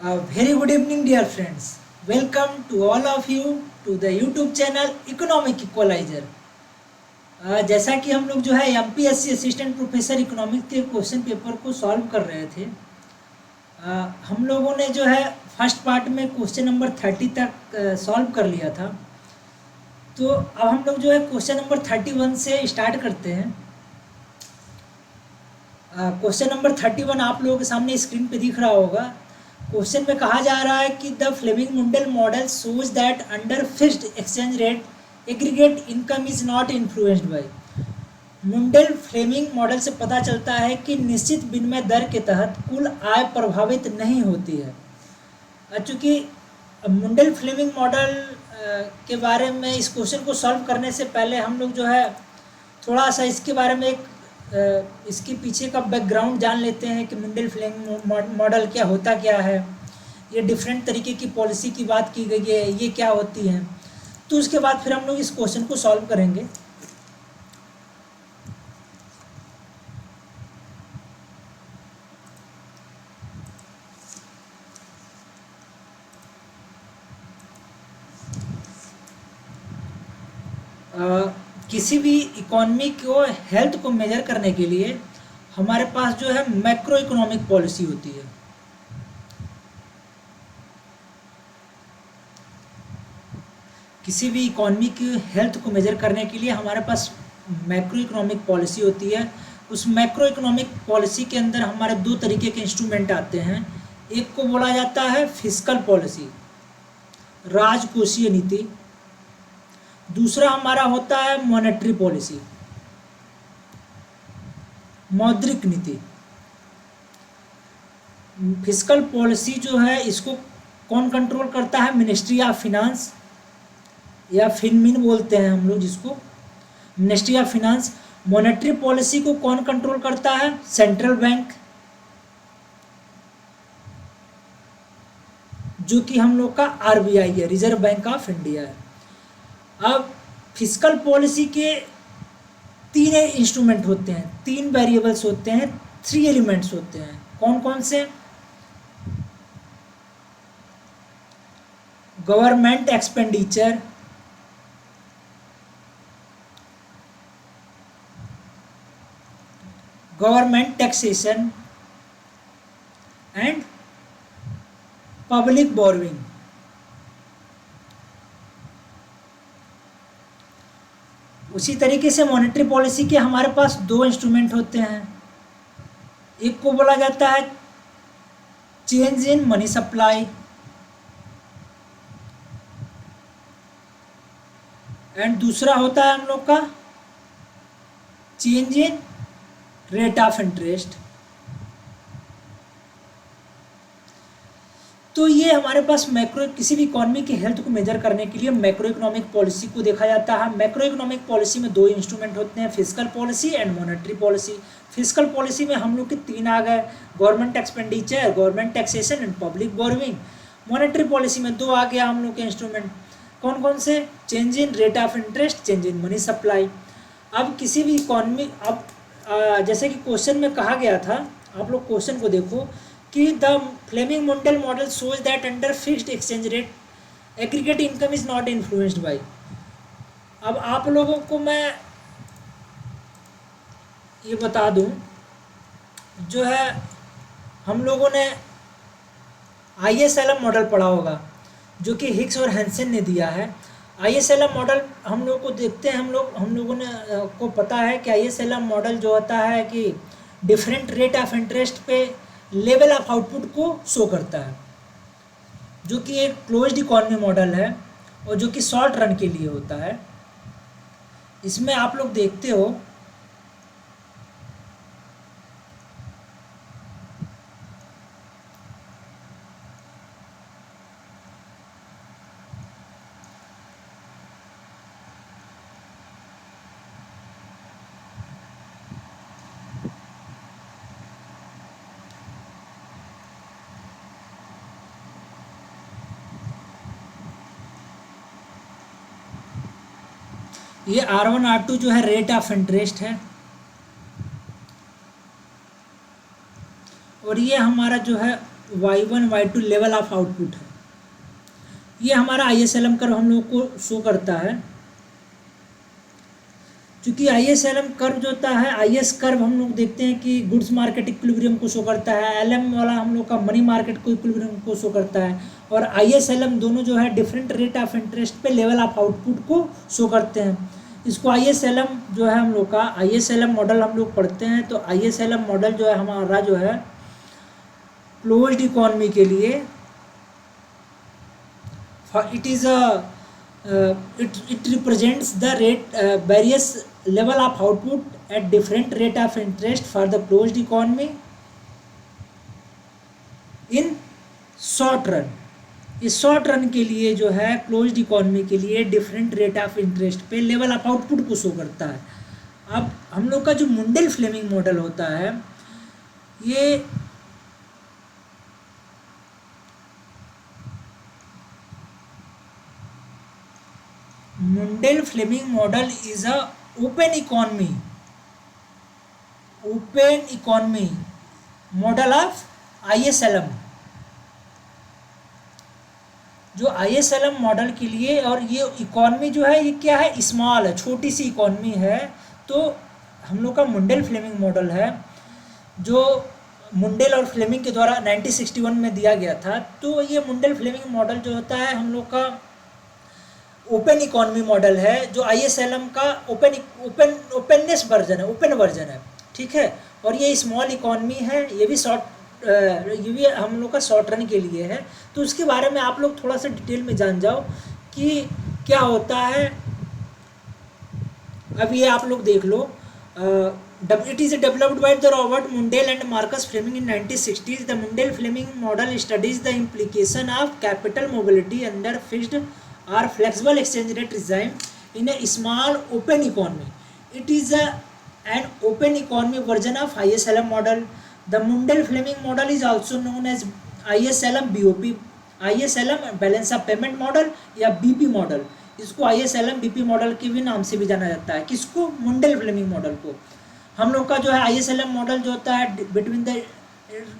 A very good evening, dear friends. Welcome to all of you to the YouTube channel Economic Equalizer. जैसा कि हम लोग जो है एमपीएससी असिस्टेंट प्रोफेसर इकोनॉमिक के क्वेश्चन पेपर को सॉल्व कर रहे थे। हम लोगों ने जो है फर्स्ट पार्ट में क्वेश्चन नंबर 30 तक सॉल्व कर लिया था। तो अब हम लोग जो है क्वेश्चन नंबर 31 से स्टार्ट करते हैं। क्वेश्चन नंबर 31 आप लोगों के सामने स्क्रीन पे दिख रहा होगा। क्वेश्चन में कहा जा रहा है कि the Fleming Mundell model shows that under fixed exchange rate aggregate income is not influenced by. Mundell Fleming model से पता चलता है कि निश्चित विनिमय दर के तहत कुल आय प्रभावित नहीं होती है। चूँकि मुंडल फ्लेमिंग मॉडल के बारे में इस क्वेश्चन को सॉल्व करने से पहले हम लोग जो है थोड़ा सा इसके बारे में इसके पीछे का बैकग्राउंड जान लेते हैं कि मुंडल फ्लेमिंग मॉडल क्या होता क्या है, ये डिफरेंट तरीके की पॉलिसी की बात की गई है, ये क्या होती है। तो उसके बाद फिर हम लोग इस क्वेश्चन को सॉल्व करेंगे। किसी भी इकोनॉमी को हेल्थ को मेजर करने के लिए हमारे पास जो है मैक्रो इकोनॉमिक पॉलिसी होती है। किसी भी इकोनॉमी की हेल्थ को मेजर करने के लिए हमारे पास मैक्रो इकोनॉमिक पॉलिसी होती है। उस मैक्रो इकोनॉमिक पॉलिसी के अंदर हमारे दो तरीके के इंस्ट्रूमेंट आते हैं। एक को बोला जाता है फिस्कल पॉलिसी, राजकोषीय नीति। दूसरा हमारा होता है मॉनेटरी पॉलिसी, मौद्रिक नीति। फिस्कल पॉलिसी जो है इसको कौन कंट्रोल करता है? मिनिस्ट्री ऑफ फिनांस या फिनमिन बोलते हैं हम लोग जिसको, ministry of finance. Monetary policy को कौन कंट्रोल करता है? सेंट्रल बैंक, जो कि हम लोग का आरबीआई है, रिजर्व बैंक ऑफ इंडिया है। अब फिस्कल पॉलिसी के तीन इंस्ट्रूमेंट होते हैं, तीन वेरिएबल्स होते हैं, थ्री एलिमेंट्स होते हैं। कौन कौन से? Government expenditure, government taxation and public borrowing. उसी तरीके से मॉनेटरी पॉलिसी के हमारे पास दो इंस्ट्रूमेंट होते हैं। एक को बोला जाता है change in money supply and दूसरा होता है हम लोग का change in rate of interest. तो ये हमारे पास मैक्रो, किसी भी इकोनॉमी की हेल्थ को मेजर करने के लिए मैक्रो इकोनॉमिक पॉलिसी को देखा जाता है। मैक्रो इकोनॉमिक पॉलिसी में दो इंस्ट्रूमेंट होते हैं, fiscal policy and monetary policy. Fiscal policy में हम लोग के तीन आ गए, government expenditure, government taxation and public borrowing. Monetary policy में दो आ गया हम लोग के इंस्ट्रूमेंट, कौन कौन से? Change in rate of interest, change in money supply. अब किसी भी इकोनॉमी, अब जैसे कि क्वेश्चन में कहा गया था, आप लोग क्वेश्चन को देखो कि the Fleming Mundell model shows that under fixed exchange rate aggregate income is not influenced by. अब आप लोगों को मैं ये बता दूं, जो है हम लोगों ने ISLM मॉडल पढ़ा होगा, जो कि हिग्स और हैंसन ने दिया है। ISLM मॉडल हम लोग को देखते हैं, हम लोगों ने को पता है कि ISLM मॉडल जो होता है कि डिफरेंट रेट ऑफ इंटरेस्ट पे लेवल ऑफ आउटपुट को शो करता है, जो कि एक क्लोज्ड इकोनॉमी मॉडल है और जो कि शॉर्ट रन के लिए होता है। इसमें आप लोग देखते हो ये R1 R2 जो है रेट ऑफ इंटरेस्ट है, और ये हमारा जो है y1 y2 level of output है। ये हमारा ISLM कर्व हम लोग को शो करता है। क्योंकि ISLM कर्व जो होता है, IS कर्व हम लोग देखते हैं कि गुड्स मार्केट इक्विलिब्रियम को शो करता है, LM वाला हम लोग का मनी मार्केट को इक्विलिब्रियम को शो करता है, और ISLM दोनों जो है डिफरेंट रेट ऑफ इंटरेस्ट पे लेवल ऑफ आउटपुट को शो करते हैं। इसको ISLM जो है हम लोग का ISLM मॉडल हम लोग पढ़ते हैं। तो ISLM मॉडल जो है हमारा जो है क्लोज्ड इकोनॉमी के लिए it is a it represents the rate various level of output at different rate of interest for the closed economy in short run। इस शॉर्ट रन के लिए जो है क्लोज्ड इकोनॉमी के लिए डिफरेंट रेट ऑफ इंटरेस्ट पे level of output को show करता है। अब हम लोग का जो मुंडेल फ्लेमिंग मॉडल होता है, ये Mundell Fleming model is a open economy model of ISLM। जो ISLM मॉडल के लिए, और ये इकोनॉमी जो है ये क्या है, स्मॉल है, छोटी सी इकोनॉमी है। तो हम लोग का मुंडेल फ्लेमिंग मॉडल है जो मुंडेल और फ्लेमिंग के द्वारा 1961 में दिया गया था। तो ये मुंडेल फ्लेमिंग मॉडल जो होता है हम लोग का ओपन इकोनॉमी मॉडल है, जो ISLM का ओपननेस वर्जन है, ओपन वर्जन है, ठीक है। और ये स्मॉल इकोनॉमी है, ये भी हम लोग का शॉर्ट रन के लिए है। तो उसके बारे में आप लोग थोड़ा सा डिटेल में जान जाओ कि क्या होता है। अब ये आप लोग देख लो, it is developed by the Robert Mundell and Marcus Fleming in 1960s. The Mundell-Fleming model studies the implication of capital mobility under fixed or flexible exchange rate regime in a small open economy. It is an open economy version of ISLM model. The Mundell-Fleming model is also known as ISLM BOP, ISLM balance of payment model या BP model. इसको ISLM BP model के भी नाम से भी जाना जाता है। किसको? मुंडेल फ्लेमिंग मॉडल को। हम लोग का जो है ISLM मॉडल जो होता है between the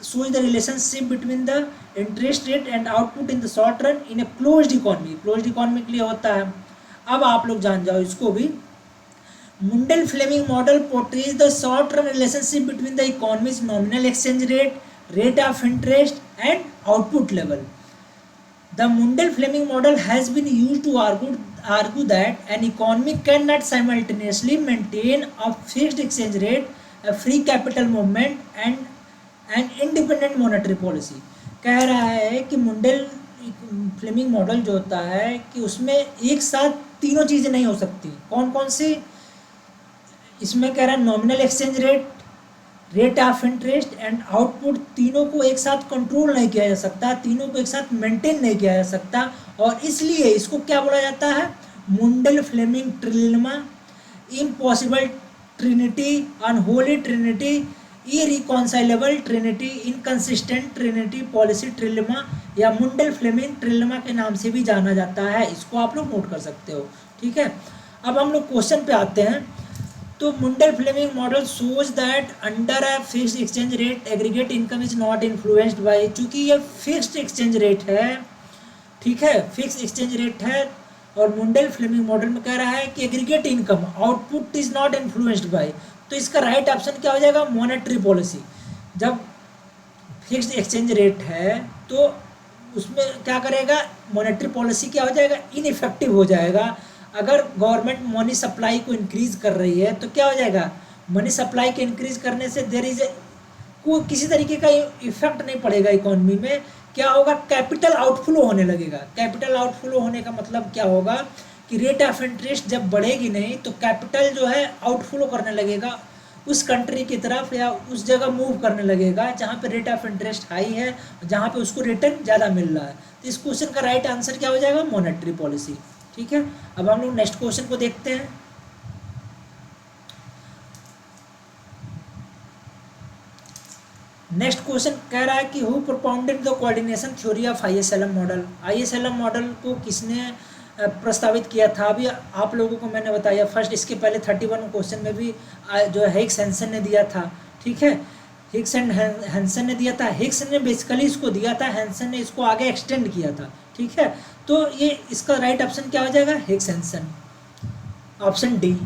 shows the relationship between the interest rate and output in the short run in a closed economy। Closed economy के लिए होता है। अब आप लोग जान जाओ इसको भी। Mundell Fleming model portrays the short run relationship between the economy's nominal exchange rate, rate of interest and output level। The Mundell-Fleming model has been used to argue that an economy cannot simultaneously maintain a fixed exchange rate, a free capital movement and an independent monetary policy। कह रहा है कि Mundell Fleming model जो होता है कि उसमें एक साथ तीनों चीज़ें नहीं हो सकती। कौन कौन सी? इसमें कह रहा है nominal exchange rate, rate of interest and output, तीनों को एक साथ कंट्रोल नहीं किया जा सकता, तीनों को एक साथ मेंटेन नहीं किया जा सकता। और इसलिए इसको क्या बोला जाता है? Mundell Fleming trilemma, impossible trinity, unholy trinity, irreconcilable trinity, inconsistent trinity, policy trilemma या मुंडेल फ्लेमिंग ट्रिलेमा के नाम से भी जाना जाता है। इसको आप लोग नोट कर सकते हो, ठीक है। अब हम लोग क्वेश्चन पे आते हैं। तो Mundell Fleming model shows that under a fixed exchange rate aggregate income is not influenced by, चूंकि ये फिक्स्ड एक्सचेंज रेट है, ठीक है, फिक्स्ड एक्सचेंज रेट है। और मुंडेल फ्लेमिंग मॉडल में कह रहा है कि aggregate income output is not influenced bye. तो इसका राइट ऑप्शन क्या हो जाएगा? Monetary policy. जब फिक्स्ड एक्सचेंज रेट है तो उसमें क्या करेगा? मॉनेटरी पॉलिसी क्या हो जाएगा? इनइफेक्टिव हो जाएगा। अगर गवर्नमेंट मनी सप्लाई को इंक्रीज कर रही है तो क्या हो जाएगा? मनी सप्लाई के इंक्रीज करने से देयर इज कोई किसी तरीके का इफेक्ट नहीं पड़ेगा इकोनॉमी में। क्या होगा? कैपिटल आउटफ्लो होने लगेगा। कैपिटल आउटफ्लो होने का मतलब क्या होगा कि रेट ऑफ इंटरेस्ट जब बढ़ेगी नहीं तो कैपिटल जो है आउटफ्लो करने लगेगा उस कंट्री की तरफ या उस जगह मूव करने लगेगा जहाँ पे रेट ऑफ इंटरेस्ट हाई है, जहाँ पे उसको रिटर्न ज़्यादा मिल रहा है। तो इस क्वेश्चन का राइट आंसर क्या हो जाएगा? मॉनेटरी पॉलिसी, ठीक है। अब हम लोग नेक्स्ट क्वेश्चन को देखते हैं। नेक्स्ट क्वेश्चन कह रहा है कि who propounded the coordination theory of ISLM model. ISLM model को किसने प्रस्तावित किया था? अभी आप लोगों को मैंने बताया फर्स्ट, इसके पहले 31 क्वेश्चन में भी जो है एक सेंसन ने दिया था, ठीक है। हिग्स एंड हैंसन ने दिया था। हिग्स ने बेसिकली इसको दिया था, हैंसन ने इसको आगे एक्सटेंड किया था, ठीक है। तो ये इसका राइट ऑप्शन क्या हो जाएगा, Hicks Hansen, option D.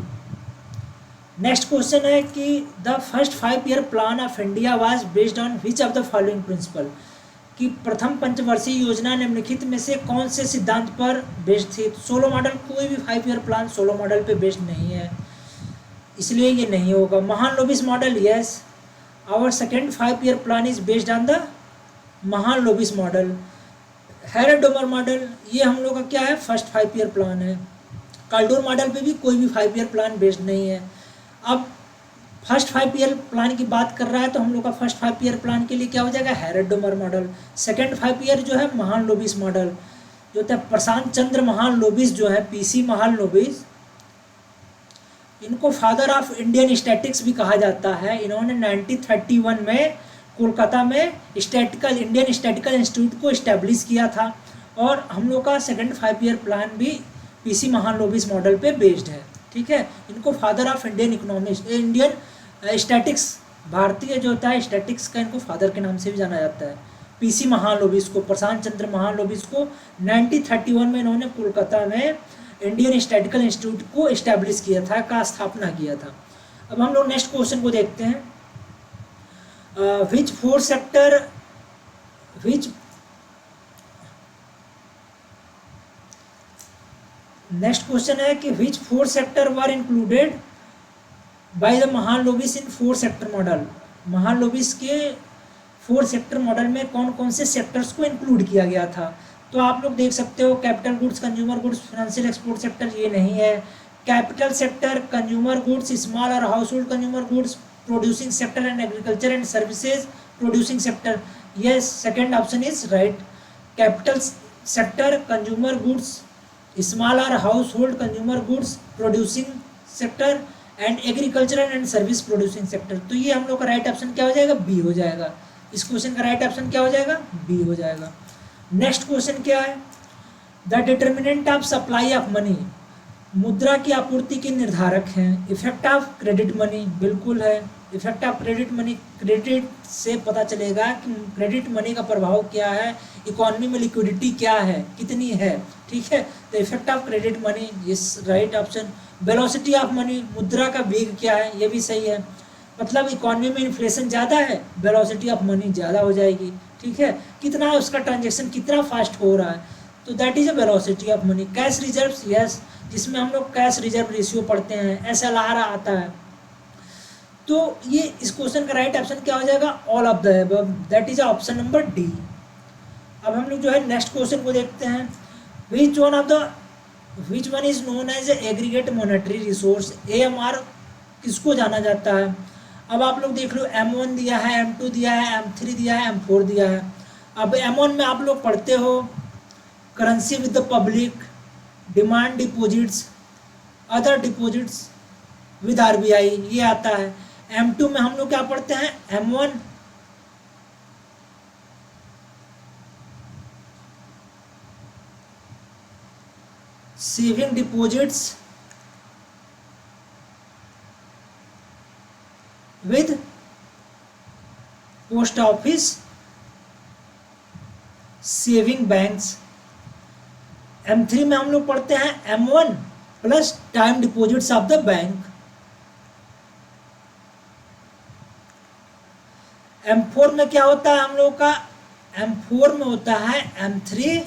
Next question है कि the first 5 year plan of India was based on which of the following principle, कि प्रथम पंचवर्षीय योजना निम्नलिखित में से कौन से सिद्धांत पर बेस्ड थी। सोलो मॉडल, कोई भी 5 ईयर प्लान सोलो मॉडल पे बेस्ड नहीं है, इसलिए ये नहीं होगा। Mahalanobis model, yes, our second 5 year plan is based on the Mahalanobis model. Harrod Domar model, ये हम लोग का क्या है, फर्स्ट 5 ईयर प्लान है। काल्डोर मॉडल पे भी कोई भी 5 ईयर प्लान बेस्ड नहीं है। अब फर्स्ट 5 ईयर प्लान की बात कर रहा है तो हम लोग का फर्स्ट 5 ईयर प्लान के लिए क्या हो जाएगा, हैरडोमर मॉडल। सेकेंड 5 ईयर जो है महालनोबिस मॉडल, जो होता है प्रशांत चंद्र महालनोबिस, जो है पीसी महालनोबिस, इनको फादर ऑफ इंडियन स्टैटिक्स भी कहा जाता है। इन्होंने 1931 में कोलकाता में इंडियन स्टैटिकल इंस्टीट्यूट को इस्टेब्लिश किया था, और हम लोग का सेकेंड 5 ईयर प्लान भी पीसी महालनोबिस मॉडल पे बेस्ड है, ठीक है। इनको फादर ऑफ इंडियन स्टैटिक्स, भारतीय जो होता है स्टैटिक्स का, इनको फादर के नाम से भी जाना जाता है। पीसी महालनोबिस को, प्रशांत चंद्र महालनोबिस को 1931 में इन्होंने कोलकाता में इंडियन स्टैटिकल इंस्टीट्यूट को इस्टेब्लिश किया था, का स्थापना किया था। अब हम लोग नेक्स्ट क्वेश्चन को देखते हैं। Which four sector, next question है कि विच 4 sector were included by the Mahalanobis in 4 sector model. Mahalanobis के 4 सेक्टर मॉडल में कौन कौन से सेक्टर्स को इंक्लूड किया गया था। तो आप लोग देख सकते हो, capital goods, consumer goods, financial export sector, ये नहीं है। Capital sector, consumer goods, small और household consumer goods, producing sector and agriculture and services producing sector, yes, second option is right. Capital sector, consumer goods, small और household consumer goods producing sector and agricultural and service producing sector. तो ये हम लोग का right option क्या हो जाएगा, B हो जाएगा। इस क्वेश्चन का राइट ऑप्शन क्या हो जाएगा, बी हो जाएगा। नेक्स्ट क्वेश्चन क्या है, the determinant of supply of money, मुद्रा की आपूर्ति के निर्धारक हैं। इफेक्ट ऑफ क्रेडिट मनी, बिल्कुल है। Effect of credit money, credit से पता चलेगा कि क्रेडिट मनी का प्रभाव क्या है, इकोनॉमी में लिक्विडिटी क्या है, कितनी है, ठीक है। तो effect of credit money is right option. Velocity of money, मुद्रा का वेग क्या है, ये भी सही है। मतलब इकोनॉमी में इन्फ्लेशन ज़्यादा है, वेलोसिटी ऑफ मनी ज़्यादा हो जाएगी, ठीक है। कितना है उसका ट्रांजेक्शन, कितना फास्ट हो रहा है, तो that is a velocity of money. Cash reserves, yes, जिसमें हम लोग कैश रिजर्व रेशियो पढ़ते हैं, SLR आता है। तो ये इस क्वेश्चन का राइट ऑप्शन क्या हो जाएगा, all of the above, that is option number D. अब हम लोग जो है नेक्स्ट क्वेश्चन को देखते हैं। Which one is known as aggregate monetary resource, AMR किसको जाना जाता है। अब आप लोग देख लो, M1 दिया है, M2 दिया है, M3 दिया है, M4 दिया है। अब M1 में आप लोग पढ़ते हो currency with the public, demand deposits, other deposits with RBI, ये आता है। M2 में हम लोग क्या पढ़ते हैं, M1 saving deposits with post office saving banks. M3 में हम लोग पढ़ते हैं M1 plus time deposits of the bank. M4 में क्या होता है हम लोग का, M4 में होता है M3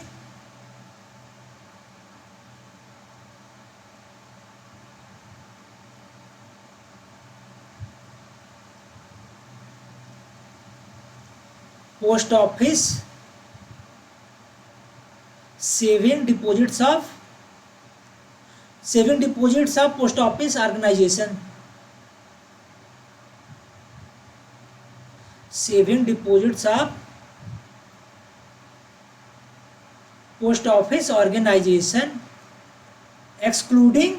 post office saving deposits of post office organisation, saving deposits of post office organisation excluding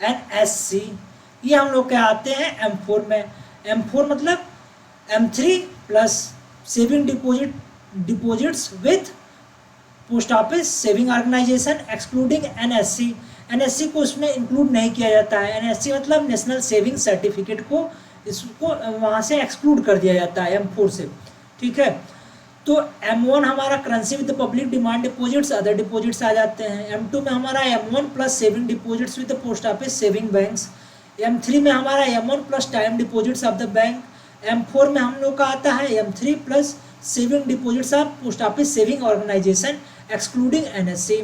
NSC, ये हम लोग क्या आते हैं M4 में। M4 मतलब M3 plus saving deposits with post office saving organisation excluding NSC को उसमें इंक्लूड नहीं किया जाता है। NSC मतलब नेशनल सेविंग सर्टिफिकेट को इसको वहाँ से एक्सक्लूड कर दिया जाता है M4 से, ठीक है। तो M1 हमारा currency with public demand deposits, other deposits आ जाते हैं। M2 में हमारा M1 plus saving deposits with post office saving banks. M3 में हमारा M1 plus time deposits of the bank. M4 में हम लोग का आता है M3 plus saving deposits of post office saving organisation excluding NSE।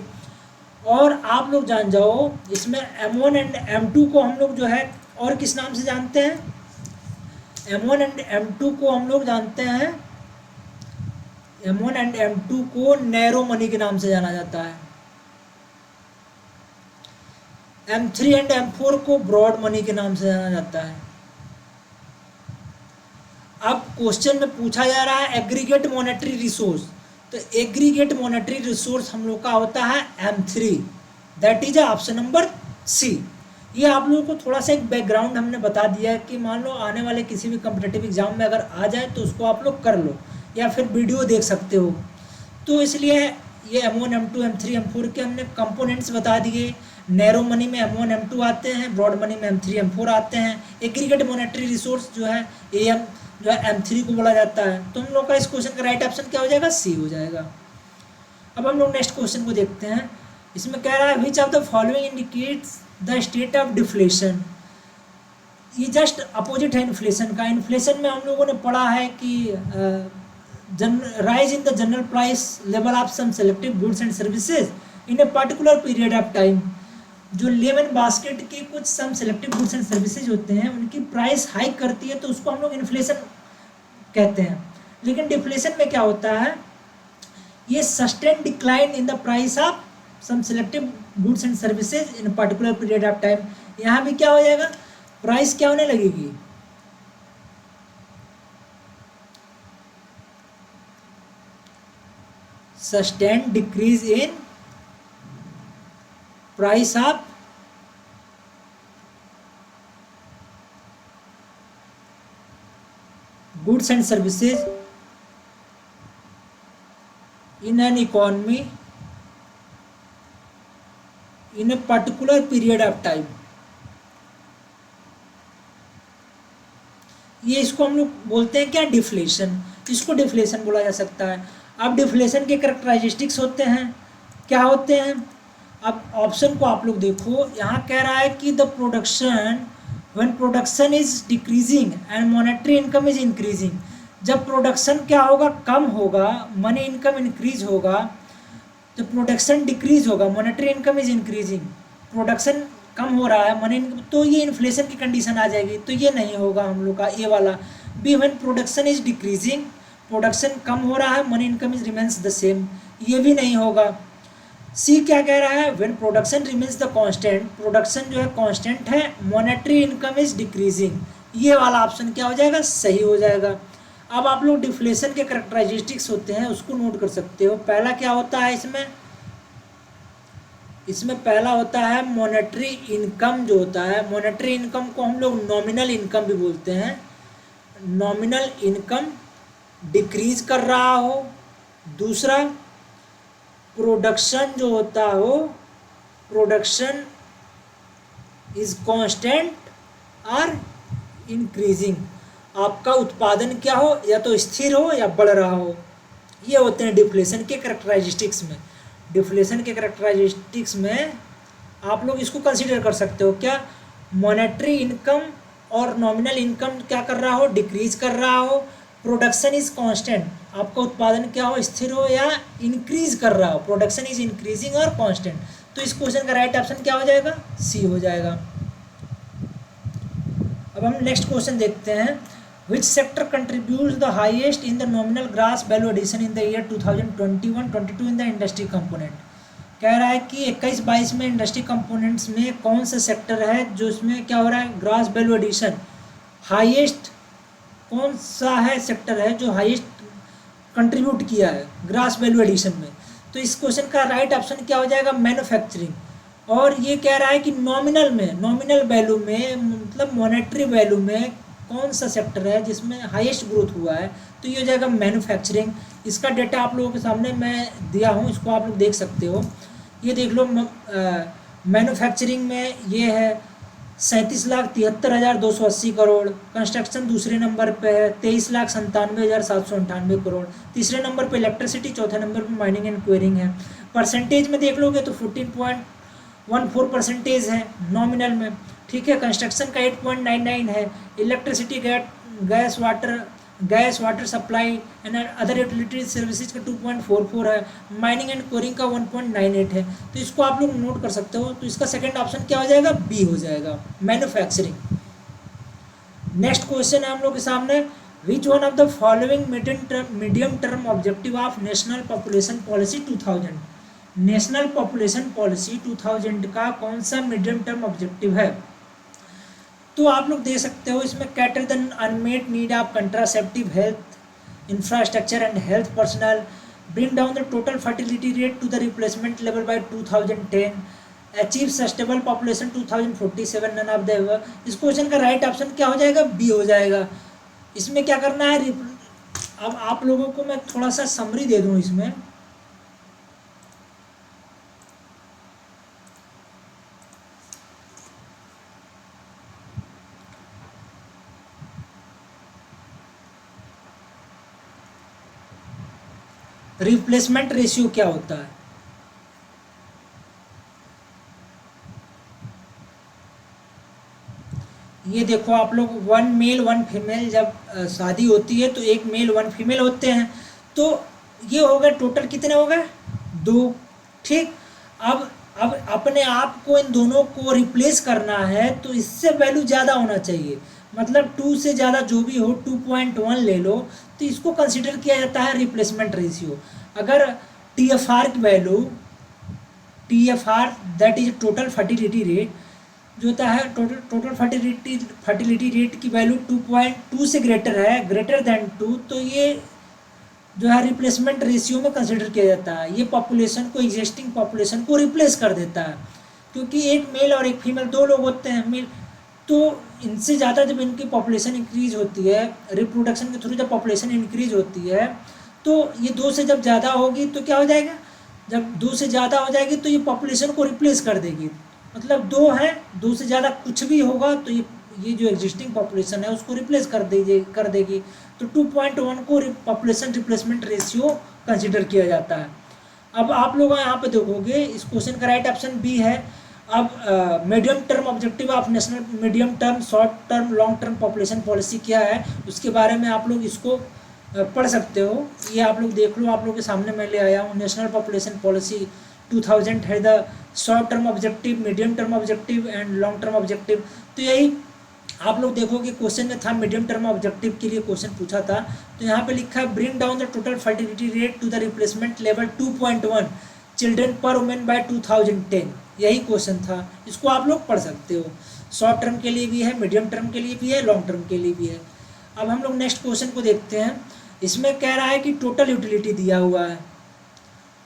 और आप लोग जान जाओ इसमें M1 एंड M2 को हम लोग जो है और किस नाम से जानते हैं, M1 एंड M2 को हम लोग जानते हैं, M1 एंड M2 को नैरो मनी के नाम से जाना जाता है। M3 एंड M4 को ब्रॉड मनी के नाम से जाना जाता है। अब क्वेश्चन में पूछा जा रहा है एग्रीगेट मॉनेटरी रिसोर्स, तो एग्रीगेट मॉनेटरी रिसोर्स हम लोग का होता है M3, that is option number C। ये आप लोगों को थोड़ा सा एक बैकग्राउंड हमने बता दिया है कि मान लो आने वाले किसी भी कम्पिटेटिव एग्जाम में अगर आ जाए तो उसको आप लोग कर लो या फिर वीडियो देख सकते हो। तो इसलिए ये M1 M2 M3 M4 के हमने कंपोनेंट्स बता दिए। नैरो मनी में M1 M2 आते हैं, ब्रॉड मनी में M3 M4 आते हैं। एग्रीगेट मॉनेटरी रिसोर्स जो है AM जो है M3 को बोला जाता है। तो हम लोग का इस क्वेश्चन का राइट ऑप्शन क्या हो जाएगा, C हो जाएगा। अब हम लोग नेक्स्ट क्वेश्चन को देखते हैं। इसमें कह रहा है विच of the following indicates the state of deflation. ये जस्ट अपोजिट है इन्फ्लेशन का। इन्फ्लेशन में हम लोगों ने पढ़ा है कि rise in the general price level of some selective goods and services in a particular period of time। जो लेमन बास्केट के कुछ सम सेलेक्टिव गुड्स एंड सर्विसेज होते हैं उनकी प्राइस हाइक करती है तो उसको हम लोग इन्फ्लेशन कहते हैं। लेकिन डिफ्लेशन में क्या होता है, ये sustain decline in the price of some selective goods and services in particular period of time. यहाँ भी क्या हो जाएगा, प्राइस क्या होने लगेगी, sustain decrease in price of goods and services in an economy in a particular period of time। ये इसको हम लोग बोलते हैं क्या, डिफ्लेशन। इसको डिफ्लेशन बोला जा सकता है। अब डिफ्लेशन के कैरेक्टरिस्टिक्स होते हैं, क्या होते हैं। अब ऑप्शन को आप लोग देखो, यहाँ कह रहा है कि the production when production is decreasing and monetary income is increasing. जब प्रोडक्शन क्या होगा, कम होगा, मनी इनकम इंक्रीज होगा, तो प्रोडक्शन डिक्रीज होगा, monetary income is increasing. Production कम हो रहा है, मनी इनकम, तो ये इन्फ्लेशन की कंडीशन आ जाएगी। तो ये नहीं होगा हम लोग का ये वाला। B when production is decreasing, production कम हो रहा है, money income is remains the same, ये भी नहीं होगा। सी क्या कह रहा है, when production remains the constant, production जो है कांस्टेंट है, मॉनेटरी इनकम इज डिक्रीजिंग, ये वाला ऑप्शन क्या हो जाएगा, सही हो जाएगा। अब आप लोग डिफ्लेशन के कैरेक्टरिस्टिक्स होते हैं उसको नोट कर सकते हो। पहला क्या होता है इसमें पहला होता है मॉनेटरी इनकम जो होता है। मॉनेटरी इनकम को हम लोग नॉमिनल इनकम भी बोलते हैं। नॉमिनल इनकम डिक्रीज कर रहा हो। दूसरा, प्रोडक्शन जो होता हो, प्रोडक्शन इज कांस्टेंट और इंक्रीजिंग, आपका उत्पादन क्या हो, या तो स्थिर हो या बढ़ रहा हो। ये होते हैं डिफ्लेशन के कैरेक्टरिस्टिक्स में। डिफ्लेशन के कैरेक्टरिस्टिक्स में आप लोग इसको कंसीडर कर सकते हो, क्या, मॉनेटरी इनकम और नॉमिनल इनकम क्या कर रहा हो, डिक्रीज कर रहा हो। प्रोडक्शन इज कांस्टेंट, आपका उत्पादन क्या हो, स्थिर हो या इंक्रीज कर रहा हो। प्रोडक्शन इज इंक्रीजिंग और कांस्टेंट। तो इस क्वेश्चन का राइट ऑप्शन क्या हो जाएगा, सी हो जाएगा। अब हम नेक्स्ट क्वेश्चन देखते हैं। Which sector contributes the highest in the nominal gross value addition in the year 2021-22 in the industry component. कह रहा है कि 21-22 में इंडस्ट्री कंपोनेंट्स में कौन सा सेक्टर है जो इसमें क्या हो रहा है, ग्रॉस वैल्यू एडिशन हाईएस्ट, कौन सा है सेक्टर है जो हाईएस्ट कंट्रीब्यूट किया है ग्रॉस वैल्यू एडिशन में। तो इस क्वेश्चन का राइट ऑप्शन क्या हो जाएगा, मैन्युफैक्चरिंग। और ये कह रहा है कि नॉमिनल में, नॉमिनल वैल्यू में मतलब मॉनेटरी वैल्यू में कौन सा सेक्टर है जिसमें हाईएस्ट ग्रोथ हुआ है, तो ये हो जाएगा मैन्युफैक्चरिंग। इसका डेटा आप लोगों के सामने मैं दिया हूँ, इसको आप लोग देख सकते हो। ये देख लो, मैन्युफैक्चरिंग में ये है 37,73,280 करोड़। कंस्ट्रक्शन दूसरे नंबर पे है 23,97,798 करोड़। तीसरे नंबर पे इलेक्ट्रिसिटी, चौथे नंबर पे माइनिंग एंड क्वेरिंग है। परसेंटेज में देख लोगे तो 14.14% है नॉमिनल में, ठीक है। कंस्ट्रक्शन का 8.99 है। Electricity, gas water supply and other utility services का 2.44 है। माइनिंग एंड कोरिंग का 1.98 है। तो इसको आप लोग नोट कर सकते हो। तो इसका सेकंड ऑप्शन क्या हो जाएगा, बी हो जाएगा, मैन्युफैक्चरिंग। नेक्स्ट क्वेश्चन है हम लोग के सामने, which one of the following medium term objective of national population policy 2000। National population policy 2000 का कौन सा मीडियम टर्म ऑब्जेक्टिव है। तो आप लोग दे सकते हो इसमें, cater the unmet need of contraceptive health infrastructure and health personnel, bring down the total fertility rate to the replacement level by 2010, achieve sustainable population 2047, none of the above. इस question का right option क्या हो जाएगा, B हो जाएगा। इसमें क्या करना है, अब आप लोगों को मैं थोड़ा सा समरी दे दूं इसमें। रिप्लेसमेंट रेशियो क्या होता है, ये देखो आप लोग, 1 मेल 1 फीमेल जब शादी होती है तो 1 मेल 1 फीमेल होते हैं। तो ये हो गए टोटल कितने हो गए, 2, ठीक। अब अपने आप को इन दोनों को रिप्लेस करना है तो इससे वैल्यू ज़्यादा होना चाहिए, मतलब 2 से ज़्यादा जो भी हो, 2.1 ले लो, तो इसको कंसिडर किया जाता है रिप्लेसमेंट रेशियो। अगर TFR की value, TFR that is total fertility rate, जो होता है टोटल फर्टिलिटी रेट की वैल्यू 2.2 से ग्रेटर है, ग्रेटर देन 2, तो ये जो है रिप्लेसमेंट रेशियो में कंसिडर किया जाता है। ये पॉपुलेशन को, एग्जिस्टिंग पॉपुलेशन को रिप्लेस कर देता है, क्योंकि एक मेल और एक फीमेल 2 लोग होते हैं मेल, तो इनसे ज़्यादा जब इनकी पॉपुलेशन इंक्रीज होती है, रिप्रोडक्शन के थ्रू जब पॉपुलेशन इंक्रीज होती है, तो ये 2 से जब ज़्यादा होगी तो क्या हो जाएगा, जब 2 से ज़्यादा हो जाएगी तो ये पॉपुलेशन को रिप्लेस कर देगी। मतलब 2 है, 2 से ज़्यादा कुछ भी होगा तो ये जो एग्जिस्टिंग पॉपुलेशन है उसको रिप्लेस कर देगी। तो 2.1 को पॉपुलेशन रिप्लेसमेंट रेशियो कंसिडर किया जाता है। अब आप लोग यहाँ पे देखोगे इस क्वेश्चन का राइट ऑप्शन बी है। अब medium term objective of national, medium term, short term, long term population policy क्या है, उसके बारे में आप लोग इसको पढ़ सकते हो। ये आप लोग देख लो, आप लोग के सामने मैं ले आया हूँ। नेशनल पॉपुलेशन पॉलिसी 2000 है the short term objective, medium term objective and long term objective. तो यही आप लोग देखोगे क्वेश्चन में था, मीडियम टर्म ऑब्जेक्टिव के लिए क्वेश्चन पूछा था। तो यहाँ पे लिखा है, bring down the total fertility rate to the replacement level 2.1 children per women by 2010, यही क्वेश्चन था। इसको आप लोग पढ़ सकते हो। शॉर्ट टर्म के लिए भी है, मीडियम टर्म के लिए भी है, लॉन्ग टर्म के लिए भी है। अब हम लोग नेक्स्ट क्वेश्चन को देखते हैं। इसमें कह रहा है कि टोटल यूटिलिटी दिया हुआ है,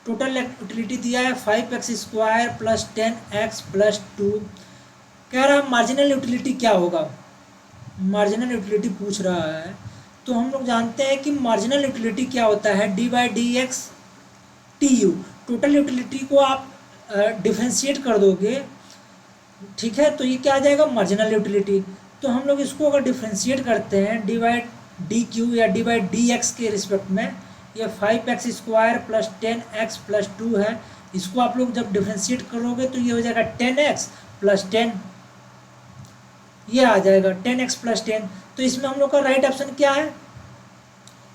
टोटल यूटिलिटी दिया है 5x² प्लस 10x प्लस 2। कह रहा है मार्जिनल यूटिलिटी क्या होगा, मार्जिनल यूटिलिटी पूछ रहा है। तो हम लोग जानते हैं कि मार्जिनल यूटिलिटी क्या होता है, d/dx tu। टोटल यूटिलिटी को आप डिफ्रेंशिएट कर दोगे, ठीक है, तो ये क्या आ जाएगा, मार्जिनल यूटिलिटी। तो हम लोग इसको अगर डिफ्रेंशिएट करते हैं d/dq या d/dx के रिस्पेक्ट में, ये 5x² प्लस 10x प्लस 2 है। इसको आप लोग जब डिफ्रेंशिएट करोगे तो ये हो जाएगा 10x प्लस 10, ये आ जाएगा 10x प्लस 10। तो इसमें हम लोग का राइट ऑप्शन क्या है,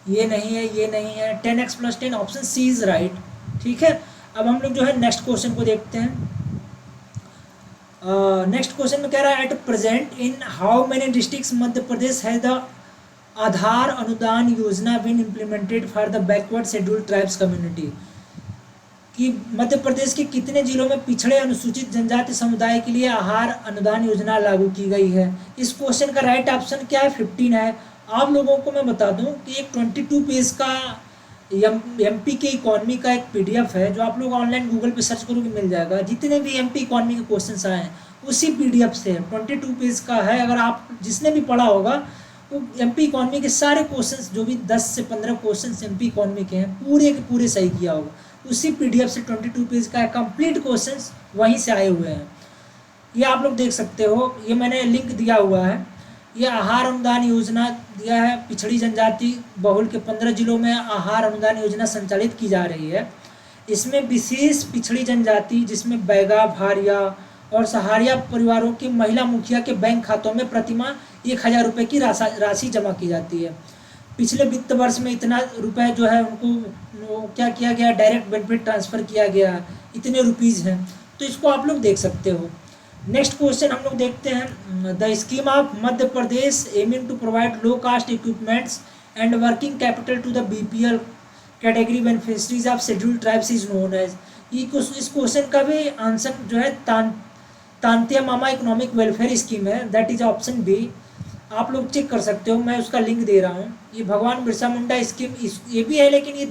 ये नहीं है, ये नहीं है, 10x plus 10, option C is right, ठीक है। अब हम लोग जो है नेक्स्ट क्वेश्चन को देखते हैं। नेक्स्ट क्वेश्चन में कह रहा है, at present in how many districts Madhya Pradesh है the Aadhar Anudan Yojana been implemented for the backward scheduled tribes community, कि मध्य प्रदेश के कितने जिलों में पिछड़े अनुसूचित जनजाति समुदाय के लिए आहार अनुदान योजना लागू की गई है। इस क्वेश्चन का राइट ऑप्शन क्या है, 15 है। आप लोगों को मैं बता दूं कि एक 22 पेज का एमपी के इकॉनमी का एक PDF है, जो आप लोग ऑनलाइन गूगल पे सर्च करोगे मिल जाएगा। जितने भी एमपी इकॉनमी के क्वेश्चन आए हैं उसी PDF से है, 22 पेज का है। अगर आप जिसने भी पढ़ा होगा वो एमपी इकॉनमी के सारे क्वेश्चंस, जो भी 10 से 15 क्वेश्चंस एमपी इकॉनमी के हैं, पूरे के पूरे सही किया होगा। उसी PDF से 22 पेज का कंप्लीट क्वेश्चंस वहीं से आए हुए हैं। ये आप लोग देख सकते हो, ये मैंने लिंक दिया हुआ है। ये आहार अनुदान योजना दिया है, पिछड़ी जनजाति बहुल के 15 जिलों में आहार अनुदान योजना संचालित की जा रही है। इसमें विशेष पिछड़ी जनजाति जिसमें बैगा, भारिया और सहारिया परिवारों के महिला मुखिया के बैंक खातों में प्रतिमाह 1,000 रुपये की राशि जमा की जाती है। पिछले वित्त वर्ष में इतना रुपए जो है उनको क्या किया गया, डायरेक्ट बेनिफिट ट्रांसफ़र किया गया, इतने रुपीज़ हैं। तो इसको आप लोग देख सकते हो। नेक्स्ट क्वेश्चन हम लोग देखते हैं, the scheme of Madhya Pradesh aiming to provide low cost equipments and working capital to the BPL category beneficiaries of scheduled tribes is known as. इस क्वेश्चन का भी आंसर जो है Tantia Mama economic welfare scheme है, दैट इज ऑप्शन बी। आप लोग check कर सकते हो, मैं उसका लिंक दे रहा हूँ। ये भगवान बिरसा मुंडा स्कीम ये भी है, लेकिन ये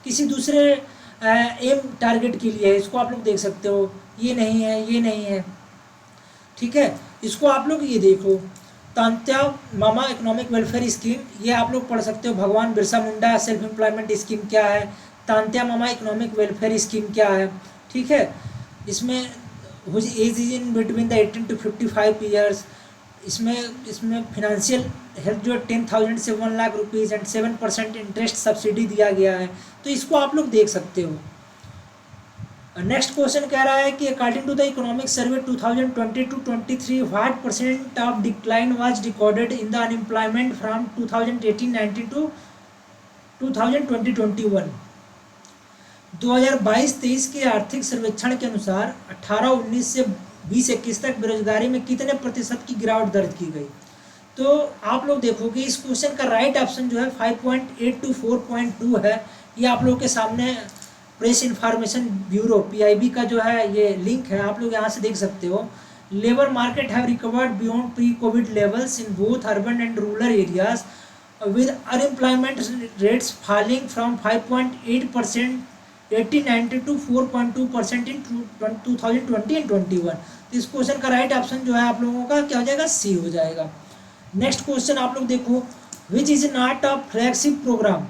किसी दूसरे एम टारगेट के लिए है। इसको आप लोग देख सकते हो, ये नहीं है, ये नहीं है, ठीक है। इसको आप लोग ये देखो, Tantya Mama economic welfare scheme, ये आप लोग पढ़ सकते हो। Bhagwan Birsa Munda self employment scheme क्या है, Tantya Mama economic welfare scheme क्या है, ठीक है। इसमें whose age is in between the 18 to 55 years. इसमें फिनेंशियल हेल्प जो 10,000 से 1,00,000 रुपीज़ एंड 7% इंटरेस्ट सब्सिडी दिया गया है। तो इसको आप लोग देख सकते हो। नेक्स्ट क्वेश्चन कह रहा है कि according to the economic survey 2020-23 what percent of decline was recorded in the unemployment from 2018-19 to 2020-21। 2022-23 के आर्थिक सर्वेक्षण के अनुसार 18-19 से 20-21 तक बेरोजगारी में कितने प्रतिशत की गिरावट दर्ज की गई। तो आप लोग देखोगे इस क्वेश्चन का राइट ऑप्शन जो है 5.8 to 4.2 है। ये आप लोग के सामने प्रेस इंफॉर्मेशन ब्यूरो PIB का जो है ये लिंक है, आप लोग यहाँ से देख सकते हो। Labour market have recovered beyond pre Covid levels in both urban and rural areas with unemployment rates falling from 5.8% 1890 to 4.2% in 2020 and 21। इस क्वेश्चन का राइट ऑप्शन जो है आप लोगों का क्या हो जाएगा, सी हो जाएगा। नेक्स्ट क्वेश्चन आप लोग देखो, which is not a flagship programme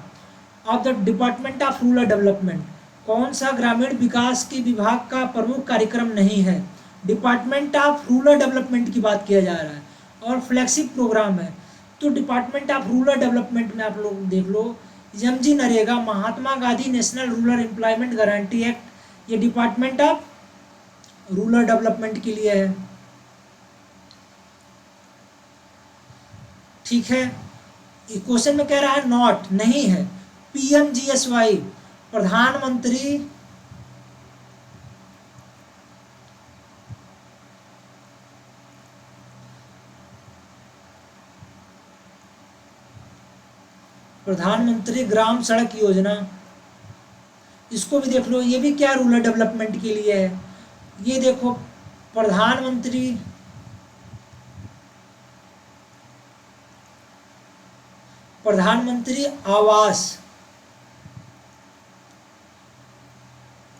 of the department of rural development. कौन सा ग्रामीण विकास के विभाग का प्रमुख कार्यक्रम नहीं है। डिपार्टमेंट ऑफ रूरल डेवलपमेंट की बात किया जा रहा है और फ्लैगशिप प्रोग्राम है। तो डिपार्टमेंट ऑफ रूरल डेवलपमेंट में आप लोग देख लो, MG NREGA, Mahatma Gandhi national rural employment guarantee act, ये डिपार्टमेंट ऑफ रूरल डेवलपमेंट के लिए है, ठीक है। क्वेश्चन में कह रहा है नॉट, नहीं है। PMGSY प्रधानमंत्री ग्राम सड़क योजना, इसको भी देख लो, ये भी क्या रूरल डेवलपमेंट के लिए है। ये देखो प्रधानमंत्री आवास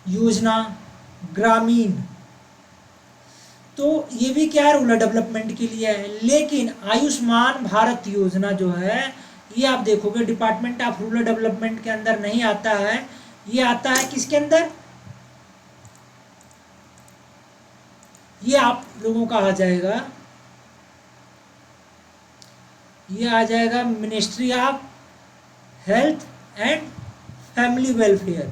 योजना ग्रामीण, तो ये भी क्या है, रूरल डेवलपमेंट के लिए है। लेकिन आयुष्मान भारत योजना जो है, ये आप देखोगे डिपार्टमेंट ऑफ रूरल डेवलपमेंट के अंदर नहीं आता है। ये आता है किसके अंदर, ये आप लोगों का आ जाएगा, ये आ जाएगा ministry of health and family welfare.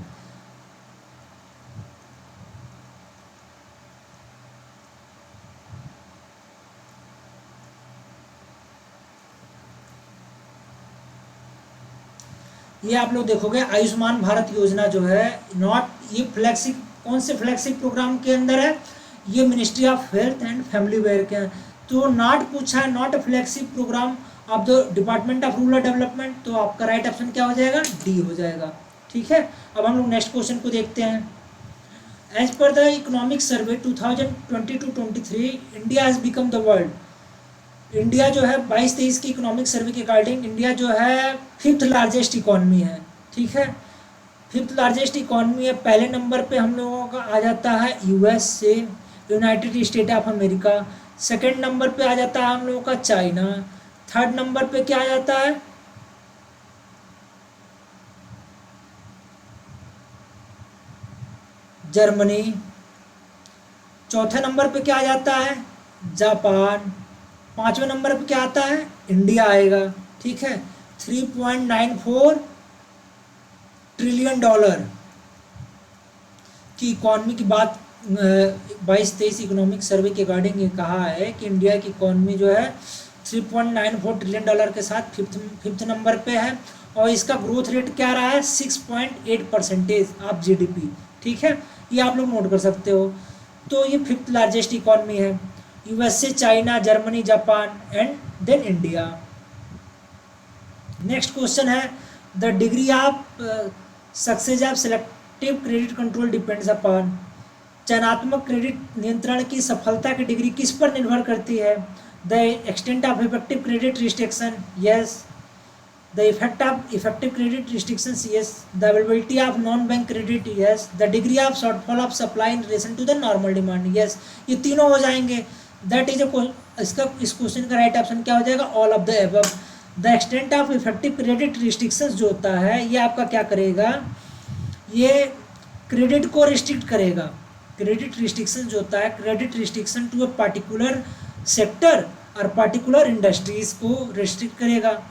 ये आप लोग देखोगे आयुष्मान भारत योजना जो है नॉट, ये फ्लैगशिप, कौन से फ्लैगशिप प्रोग्राम के अंदर है, ये ministry of health and family welfare के। तो नॉट पूछा है, not flagship programme of the department of rural development, तो आपका राइट ऑप्शन क्या हो जाएगा, डी हो जाएगा, ठीक है। अब हम लोग नेक्स्ट क्वेश्चन को देखते हैं। As per the economic survey 2020-23 India has become the world, India जो है 22-23 की इकोनॉमिक सर्वे के अकॉर्डिंग इंडिया जो है 5th लार्जेस्ट इकॉनमी है, ठीक है। 5th लार्जेस्ट इकॉनमी है। पहले नंबर पे हम लोगों का आ जाता है USA, United state of America. Second number पे आ जाता है हम लोगों का चाइना। थर्ड नंबर पे क्या आ जाता है, जर्मनी। चौथे नंबर पे क्या आ जाता है, जापान। पांचवें नंबर पे क्या आता है, इंडिया आएगा। ठीक है, 3.94 ट्रिलियन डॉलर की इकॉनमी की बात 22-23 इकोनॉमिक सर्वे के अकॉर्डिंग ये कहा है कि इंडिया की इकॉनमी जो है 3.94 ट्रिलियन डॉलर के साथ फिफ्थ नंबर पे है, और इसका ग्रोथ रेट क्या रहा है, 6.8% ऑफ जीडीपी। ठीक है, ये आप लोग नोट कर सकते हो। तो ये फिफ्थ लार्जेस्ट इकॉनमी है, USA, China, Germany, Japan and then India. Next question है, the degree of success of selective credit control depends upon. चयनात्मक क्रेडिट नियंत्रण की सफलता की डिग्री किस पर निर्भर करती है, the extent of effective credit restriction, yes. The effect of effective credit restrictions, yes. The availability of non bank credit, yes. The degree of shortfall of supply in relation to the normal demand, yes. ये तीनों हो जाएंगे। That is इसका इस question का right option क्या हो जाएगा, all of the above. The extent of effective credit restrictions जो होता है ये आपका क्या करेगा, ये क्रेडिट को रिस्ट्रिक्ट करेगा। क्रेडिट रिस्ट्रिक्शन जो होता है, credit restriction to a particular sector और पार्टिकुलर इंडस्ट्रीज को रिस्ट्रिक्ट करेगा।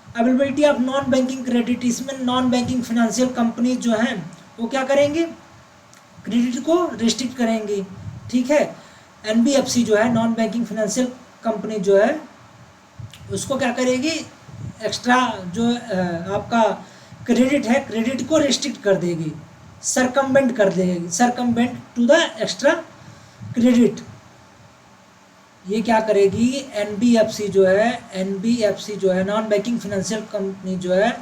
Availability of non banking credit, इसमें नॉन बैंकिंग फाइनेंशियल कंपनी जो हैं वो क्या करेंगे, क्रेडिट को रिस्ट्रिक्ट करेंगी। ठीक है, एनबीएफसी जो है, नॉन बैंकिंग फाइनेंशियल कंपनी जो है, उसको क्या करेगी, एक्स्ट्रा जो आपका क्रेडिट है, क्रेडिट को रिस्ट्रिक्ट कर देगी, सरकमवेंट कर देगी, circumvent to the extra credit. ये क्या करेगी, एनबीएफसी जो है, एनबीएफसी जो है, नॉन बैंकिंग फाइनेंशियल कंपनी जो है,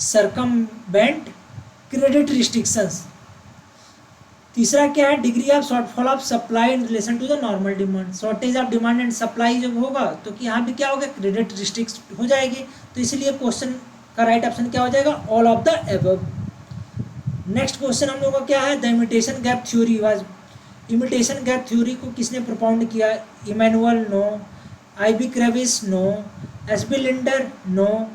सरकमवेंट क्रेडिट रिस्ट्रिक्शंस। तीसरा क्या है, degree of shortfall of supply in relation to the normal demand. Shortage of demand and supply जब होगा तो कि यहाँ भी क्या होगा, क्रेडिट रिस्ट्रिक्ट हो जाएगी। तो इसलिए क्वेश्चन का राइट ऑप्शन क्या हो जाएगा, all of the above. Next question हम लोग का क्या है, the imitation gap theory was. Imitation gap theory को किसने प्रोपाउंड किया, Immanuel, no. I B. Kravis, no. S B. Linder, no.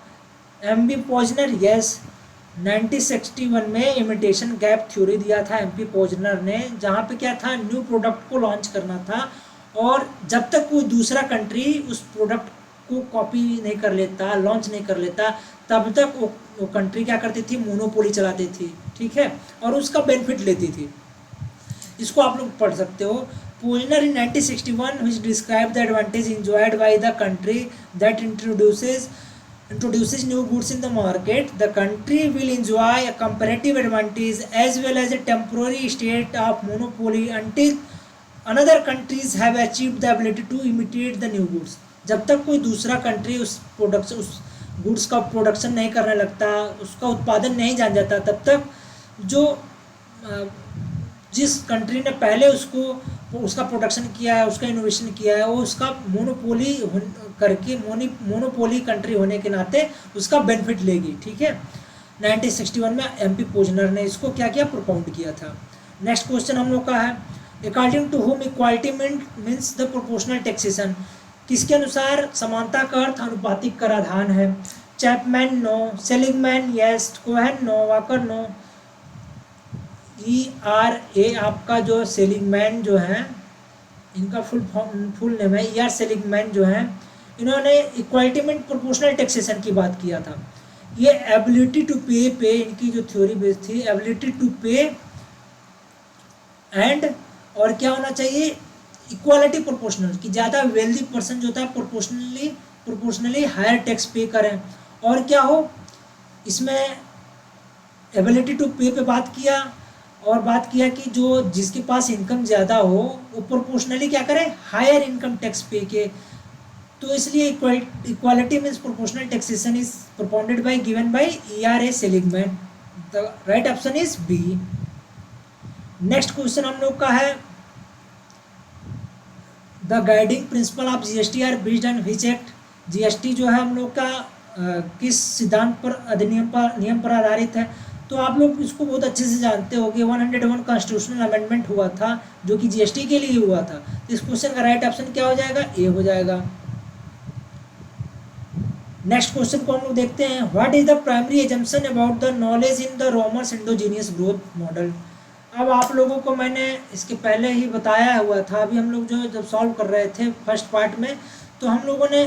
M B. Posner, yes. 1961 में इमिटेशन गैप थ्योरी दिया था एम.पी. पॉजनर ने, जहाँ पे क्या था, न्यू प्रोडक्ट को लॉन्च करना था, और जब तक कोई दूसरा कंट्री उस प्रोडक्ट को कॉपी नहीं कर लेता, लॉन्च नहीं कर लेता, तब तक वो कंट्री क्या करती थी, मोनोपोली चलाती थी। ठीक है, और उसका बेनिफिट लेती थी। इसको आप लोग पढ़ सकते हो। पोजनर इन 1961 which described the advantage enjoyed by the country that introduces new goods in the market. The country will enjoy a comparative advantage as well as a temporary state of monopoly until another countries have achieved the ability to imitate the new goods. जब तक कोई दूसरा country उस goods का production नहीं करने लगता, उसका उत्पादन नहीं जान जाता, तब तक जो जिस कंट्री ने पहले उसका प्रोडक्शन किया है, उसका इनोवेशन किया है, वो उसका मोनोपोली करके मोनोपोली कंट्री होने के नाते उसका बेनिफिट लेगी। ठीक है, 1961 में एम.पी. पोजनर ने इसको क्या किया, प्रोपाउंड किया था। नेक्स्ट क्वेश्चन हम लोग का है, according to whom equality means the proportional taxation. किसके अनुसार समानता का अर्थ अनुपातिक कराधान है, Chapman, no. Seligman, yes. Cohen, no. Walker, no. E.R.A. आपका जो सेलिगमैन जो है, इनका फुल नेम है E.R. सेलिगमैन जो है, इन्होंने इक्वालिटी में प्रोपोर्शनल टैक्सेशन की बात किया था। ये एबिलिटी टू पे इनकी जो थ्योरी बेस थी, एबिलिटी टू पे एंड और क्या होना चाहिए, इक्वालिटी प्रोपोर्शनल, कि ज़्यादा वेल्दी पर्सन जो होता है प्रोपोर्शनली हायर टैक्स पे करें। और क्या हो, इसमें एबिलिटी टू पे बात किया, और बात किया कि जो जिसके पास इनकम ज़्यादा हो वो प्रोपोर्शनली क्या करें, हायर इनकम टैक्स पे के। तो इसलिए equality means proportional taxation is propounded by given by E.R.A. Seligman. The right option is B. Next question हम लोग का है, the guiding principle of GST are based on which act. GST जो है हम लोग का किस सिद्धांत पर, नियम पर आधारित है। तो आप लोग इसको बहुत अच्छे से जानते हो कि 101 कॉन्स्टिट्यूशनल अमेंडमेंट हुआ था जो कि जीएसटी के लिए हुआ था। तो इस क्वेश्चन का राइट ऑप्शन क्या हो जाएगा, ए हो जाएगा। नेक्स्ट क्वेश्चन को हम लोग देखते हैं, what is the primary assumption about the knowledge in the Romer's endogenous growth model. अब आप लोगों को मैंने इसके पहले ही बताया हुआ था, अभी हम लोग जो जब सॉल्व कर रहे थे फर्स्ट पार्ट में, तो हम लोगों ने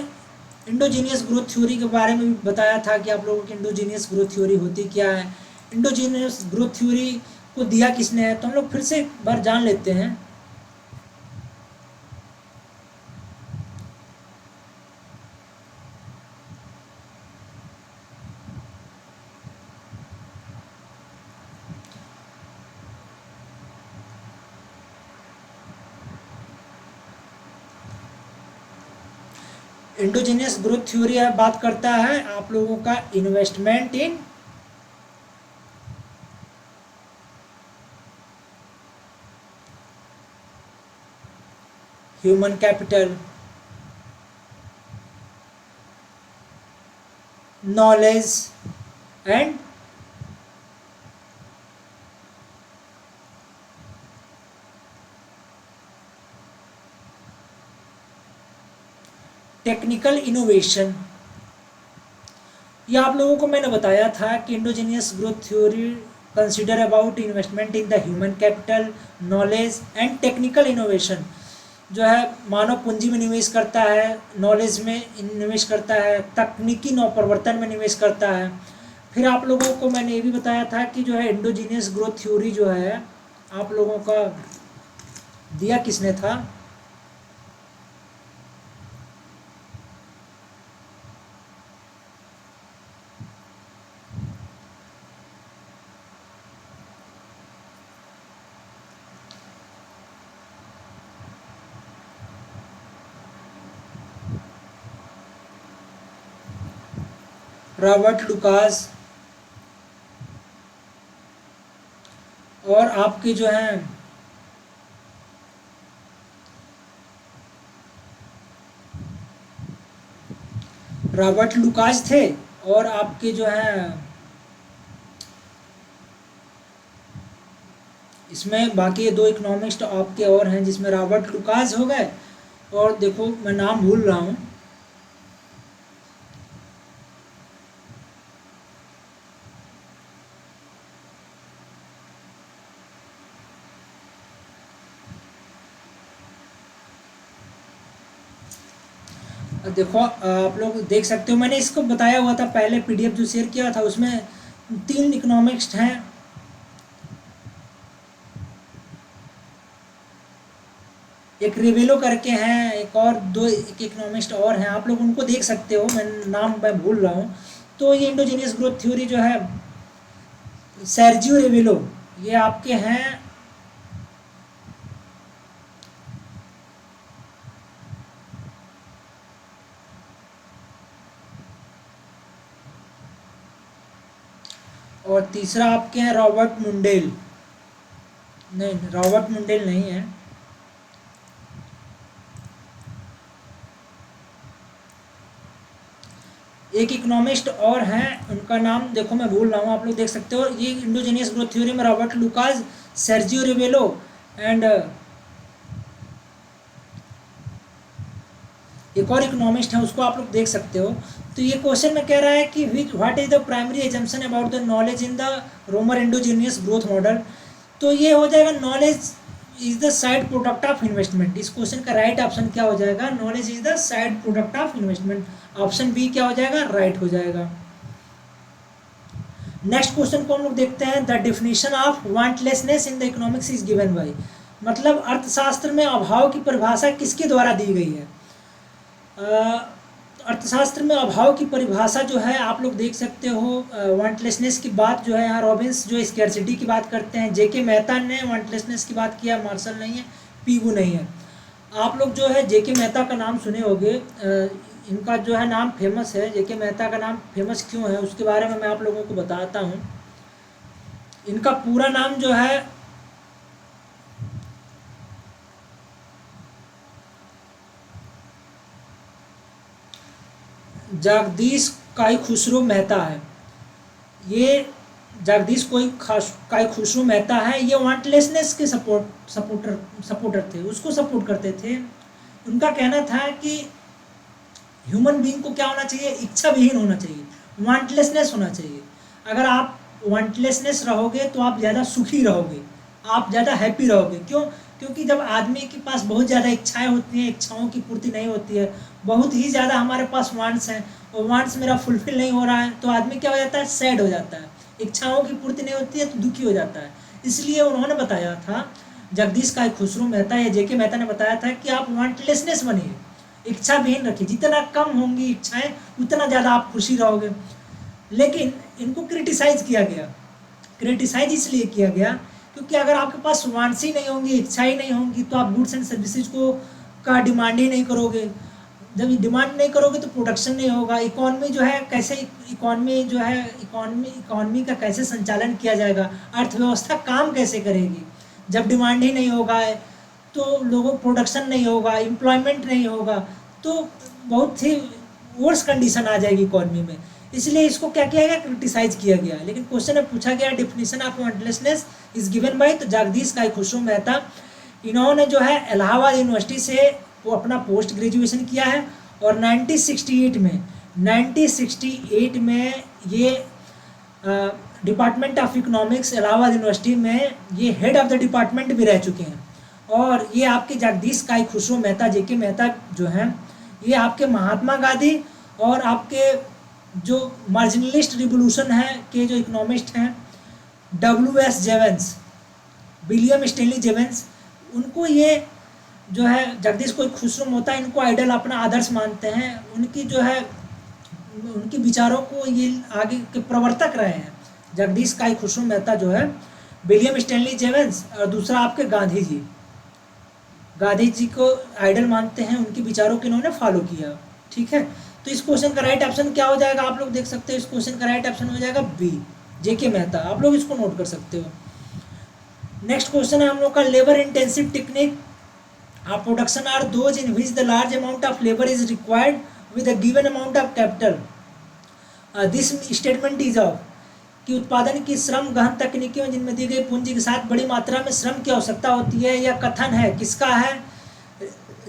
इंडोजीनियस ग्रोथ थ्योरी के बारे में भी बताया था कि आप लोगों की इंडोजीनियस ग्रोथ थ्योरी होती क्या है, इंडोजीनियस ग्रोथ थ्योरी को दिया किसने है। तो हम लोग फिर से एक बार जान लेते हैं। इंडोजीनियस ग्रोथ थ्योरी बात करता है आप लोगों का investment in human capital, knowledge and technical innovation. ये आप लोगों को मैंने बताया था कि endogenous growth theory consider about investment in the human capital, knowledge and technical innovation. जो है मानव पूंजी में निवेश करता है, नॉलेज में निवेश करता है, तकनीकी नवप्रवर्तन में निवेश करता है। फिर आप लोगों को मैंने ये भी बताया था कि जो है इंडोजीनियस ग्रोथ थ्योरी जो है आप लोगों का दिया किसने था, रॉबर्ट लुकास। और आपके जो हैं रॉबर्ट लुकास थे, और आपके जो हैं इसमें बाकी दो इकोनॉमिस्ट आपके और हैं, जिसमें रॉबर्ट लुकास हो गए, और देखो मैं नाम भूल रहा हूँ, देखो आप लोग देख सकते हो, मैंने इसको बताया हुआ था पहले पीडीएफ जो शेयर किया था, उसमें 3 इकोनॉमिस्ट हैं, एक रिवेलो करके हैं, एक और दो एक इकोनॉमिस्ट और हैं, आप लोग उनको देख सकते हो, मैं भूल रहा हूँ। तो ये इंडोजीनियस ग्रोथ थ्योरी जो है सर्जियो रिवेलो, ये आपके हैं और तीसरा आपके हैं रॉबर्ट मुंडेल। नहीं, रॉबर्ट मुंडेल नहीं है, एक इकोनॉमिस्ट और हैं, उनका नाम देखो मैं भूल रहा हूँ, आप लोग देख सकते हो। ये इंडोजीनियस ग्रोथ थ्योरी में रॉबर्ट लुकास, सर्जियो रिवेलो एंड एक और इकोनॉमिस्ट है, उसको आप लोग देख सकते हो। तो ये क्वेश्चन में कह रहा है कि what is the primary assumption about the knowledge in the Romer endogenous growth model. तो ये हो जाएगा knowledge is the side product of investment. इस क्वेश्चन का राइट ऑप्शन क्या हो जाएगा, knowledge is the side product of investment. Option B क्या हो जाएगा, राइट हो जाएगा। नेक्स्ट क्वेश्चन को हम लोग देखते हैं, the definition of wantlessness in the economics is given by. मतलब अर्थशास्त्र में अभाव की परिभाषा किसके द्वारा दी गई है। अर्थशास्त्र में अभाव की परिभाषा जो है आप लोग देख सकते हो, वांटलेसनेस की बात जो है यहाँ रॉबिन्स जो स्कैर्सिटी की बात करते हैं, जेके मेहता ने वांटलेसनेस की बात किया, मार्शल नहीं है, पीगू नहीं है। आप लोग जो है जेके मेहता का नाम सुने होंगे, इनका जो है नाम फेमस है, जेके मेहता का नाम फेमस क्यों है उसके बारे में मैं आप लोगों को बताता हूँ। इनका पूरा नाम जो है जगदीश काई खुसरो मेहता है। ये जगदीश काई खुसरो मेहता है, ये वांटलेसनेस के सपोर्टर थे, उसको सपोर्ट करते थे। उनका कहना था कि ह्यूमन बीइंग को क्या होना चाहिए, इच्छा विहीन होना चाहिए, वांटलेसनेस होना चाहिए। अगर आप वांटलेसनेस रहोगे तो आप ज़्यादा सुखी रहोगे, आप ज़्यादा हैप्पी रहोगे। क्यों? क्योंकि जब आदमी के पास बहुत ज़्यादा इच्छाएं होती हैं, इच्छाओं की पूर्ति नहीं होती है, बहुत ही ज़्यादा हमारे पास वांट्स हैं और वांट्स मेरा फुलफिल नहीं हो रहा है, तो आदमी क्या हो जाता है, सैड हो जाता है। इच्छाओं की पूर्ति नहीं होती है तो दुखी हो जाता है। इसलिए उन्होंने बताया था, जगदीश काय खुसरो मेहता या जेके मेहता ने बताया था कि आप वांटलेसनेस बनिए, इच्छा विहीन रखिए। जितना कम होंगी इच्छाएं उतना ज़्यादा आप खुशी रहोगे। लेकिन इनको क्रिटिसाइज किया गया। क्रिटिसाइज इसलिए किया गया क्योंकि अगर आपके पास वांट्स ही नहीं होंगी, इच्छा ही नहीं होंगी, तो आप गुड्स एंड सर्विसेज को का डिमांड ही नहीं करोगे। जब डिमांड नहीं करोगे तो प्रोडक्शन नहीं होगा। इकोनॉमी जो है कैसे, इकोनॉमी का कैसे संचालन किया जाएगा, अर्थव्यवस्था काम कैसे करेगी जब डिमांड ही नहीं होगा है, तो लोगों प्रोडक्शन नहीं होगा, एम्प्लॉयमेंट नहीं होगा, तो बहुत ही वर्स कंडीशन आ जाएगी इकोनॉमी में। इसलिए इसको क्या किया गया, क्रिटिसाइज किया गया। लेकिन क्वेश्चन में पूछा गया definition of wantlessness is given by, तो जगदीश काय खुसरो मेहता, इन्होंने जो है इलाहाबाद यूनिवर्सिटी से वो अपना पोस्ट ग्रेजुएशन किया है और 1968 में ये department of economics Allahabad university में ये हेड ऑफ द डिपार्टमेंट भी रह चुके हैं। और ये आपके जगदीश काय खुसरो मेहता, जेके मेहता जो हैं, ये आपके महात्मा गांधी और आपके जो मार्जिनलिस्ट रिवोल्यूशन है के जो इकोनॉमिस्ट हैं, WS जेवेंस, विलियम स्टेनली जेवेंस, उनको ये जो है जगदीश कोई खुसरो मेहता इनको आइडल, अपना आदर्श मानते हैं। उनकी जो है उनके विचारों को ये आगे के प्रवर्तक रहे हैं। जगदीश काय खुसरो मेहता जो है, विलियम स्टेनली जेवेंस और दूसरा आपके गांधी जी, गांधी जी को आइडल मानते हैं, उनके विचारों को इन्होंने फॉलो किया। ठीक है, तो इस क्वेश्चन का राइट ऑप्शन क्या हो जाएगा, आप लोग देख सकते हो। इस क्वेश्चन का राइट ऑप्शन हो जाएगा बी, जेके मेहता। आप लोग इसको नोट कर सकते हो। नेक्स्ट क्वेश्चन है हम लोग का, labour intensive technique of production are those in which the large amount of labour is required with a given amount of capital. This statement is of, कि उत्पादन की श्रम गहन तकनीकों जिनमें दी गई पूंजी के साथ बड़ी मात्रा में श्रम की आवश्यकता होती है, यह कथन है किसका है,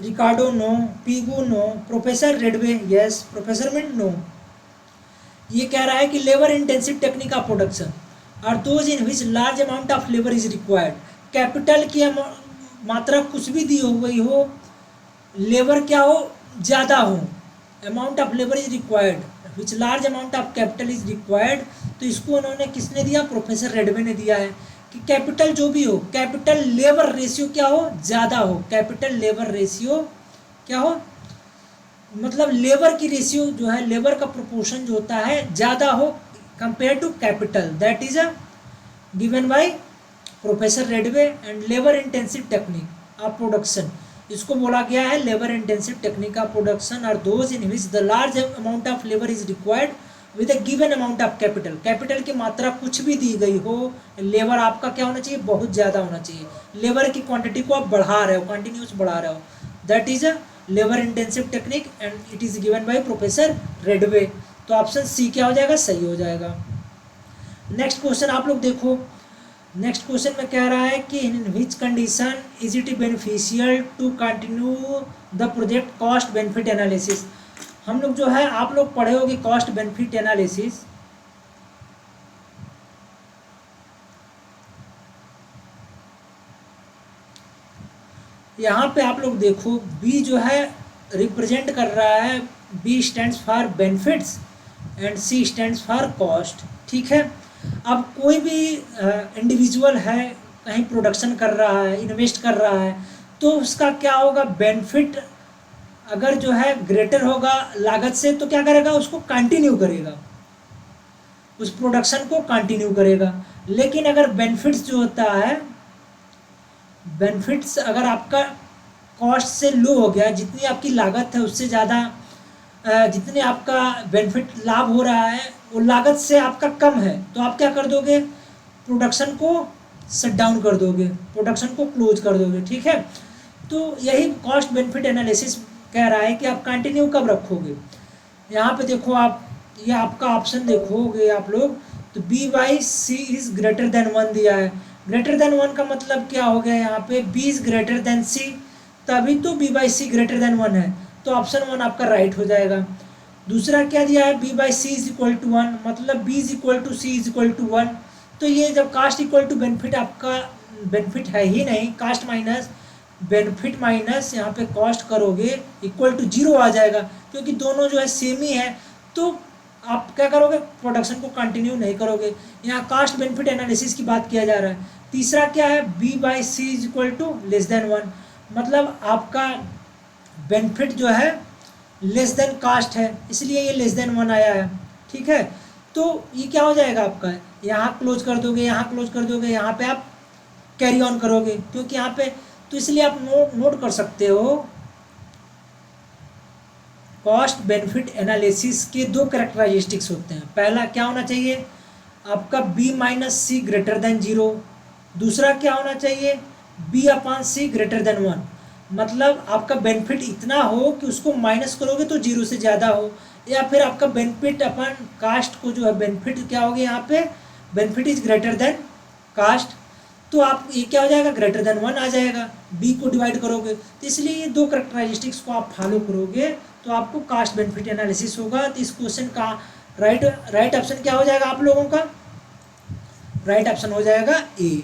Ricardo no, Pigou no, professor Reddaway yes, professor Myint no. ये कह रहा है कि labour intensive technique of production और those in which large amount of labour is required, capital की मात्रा कुछ भी दी हो गई हो, लेबर क्या हो, ज़्यादा हो, amount of labour is required which large amount of capital is required. तो इसको उन्होंने किसने दिया, प्रोफेसर रेडवे ने दिया है कि कैपिटल जो भी हो, कैपिटल लेबर रेशियो क्या हो, ज़्यादा हो। कैपिटल लेबर रेशियो क्या हो, मतलब लेबर की रेशियो जो है, लेबर का प्रोपोर्शन जो होता है ज़्यादा हो compare to capital, that is a given by professor Reddaway. And labour intensive technique of production, इसको बोला गया है labour intensive technique of production और those in which the large amount of labour is required with a given amount of capital, capital की मात्रा कुछ भी दी गई हो, लेबर आपका क्या होना चाहिए, बहुत ज़्यादा होना चाहिए। लेबर की क्वांटिटी को आप बढ़ा रहे हो, कंटिन्यूस बढ़ा रहे हो, that is a labour intensive technique and it is given by professor Reddaway. तो ऑप्शन सी क्या हो जाएगा, सही हो जाएगा। नेक्स्ट क्वेश्चन आप लोग देखो। नेक्स्ट क्वेश्चन में कह रहा है कि in which condition is it beneficial to continue the project cost benefit analysis. हम लोग जो है, आप लोग पढ़े होगे कॉस्ट बेनिफिट एनालिसिस। यहाँ पे आप लोग देखो, बी जो है रिप्रेजेंट कर रहा है, B stands for benefits and C stands for cost. ठीक है, अब कोई भी इंडिविजुअल है, कहीं प्रोडक्शन कर रहा है, इन्वेस्ट कर रहा है, तो उसका क्या होगा, बेनिफिट अगर जो है ग्रेटर होगा लागत से, तो क्या करेगा, उसको कंटिन्यू करेगा, उस प्रोडक्शन को कंटिन्यू करेगा। लेकिन अगर बेनिफिट्स जो होता है, बेनिफिट्स अगर आपका कॉस्ट से लो हो गया, जितनी आपकी लागत है उससे ज़्यादा, जितने आपका बेनिफिट लाभ हो रहा है वो लागत से आपका कम है, तो आप क्या कर दोगे, प्रोडक्शन को शट डाउन कर दोगे, प्रोडक्शन को क्लोज कर दोगे। ठीक है, तो यही कॉस्ट बेनिफिट एनालिसिस कह रहा है कि आप कंटिन्यू कब रखोगे। यहाँ पे देखो आप, ये आपका ऑप्शन देखोगे आप लोग, तो B by C is greater than 1 दिया है। ग्रेटर देन 1 का मतलब क्या हो गया, यहाँ पे B is greater than C, तभी तो B by C greater than 1 है, तो ऑप्शन 1 आपका राइट हो जाएगा। दूसरा क्या दिया है, B by C is equal to 1, मतलब B is equal to C is equal to 1। तो ये जब कास्ट इक्वल टू बेनिफिट आपका बेनिफिट है ही नहीं, कास्ट माइनस बेनिफिट माइनस यहाँ पे कॉस्ट करोगे इक्वल टू 0 आ जाएगा, क्योंकि दोनों जो है सेम ही है। तो आप क्या करोगे, प्रोडक्शन को कंटिन्यू नहीं करोगे। यहाँ कास्ट बेनिफिट एनालिसिस की बात किया जा रहा है। तीसरा क्या है, B/C is equal to less than 1, मतलब आपका बेनिफिट जो है लेस देन कास्ट है, इसलिए ये लेस देन 1 आया है। ठीक है, तो ये क्या हो जाएगा आपका, यहाँ क्लोज कर दोगे, यहाँ क्लोज कर दोगे, यहाँ पे आप कैरी ऑन करोगे, क्योंकि यहाँ पे तो इसलिए आप नोट कर सकते हो कॉस्ट बेनिफिट एनालिसिस के दो कैरेक्टरिस्टिक्स होते हैं। पहला क्या होना चाहिए आपका B-C ग्रेटर देन 0, दूसरा क्या होना चाहिए B/C ग्रेटर देन 1, मतलब आपका बेनिफिट इतना हो कि उसको माइनस करोगे तो 0 से ज़्यादा हो, या फिर आपका बेनिफिट अपन कास्ट को जो है बेनिफिट क्या होगा यहाँ पे, benefit is greater than cost, तो आप ये क्या हो जाएगा, ग्रेटर देन 1 आ जाएगा। बी को डिवाइड करोगे, तो इसलिए ये दो कैरेक्टरिस्टिक्स को आप फॉलो करोगे तो आपको कास्ट बेनिफिट एनालिसिस होगा। तो इस क्वेश्चन का राइट ऑप्शन क्या हो जाएगा आप लोगों का, राइट ऑप्शन हो जाएगा A,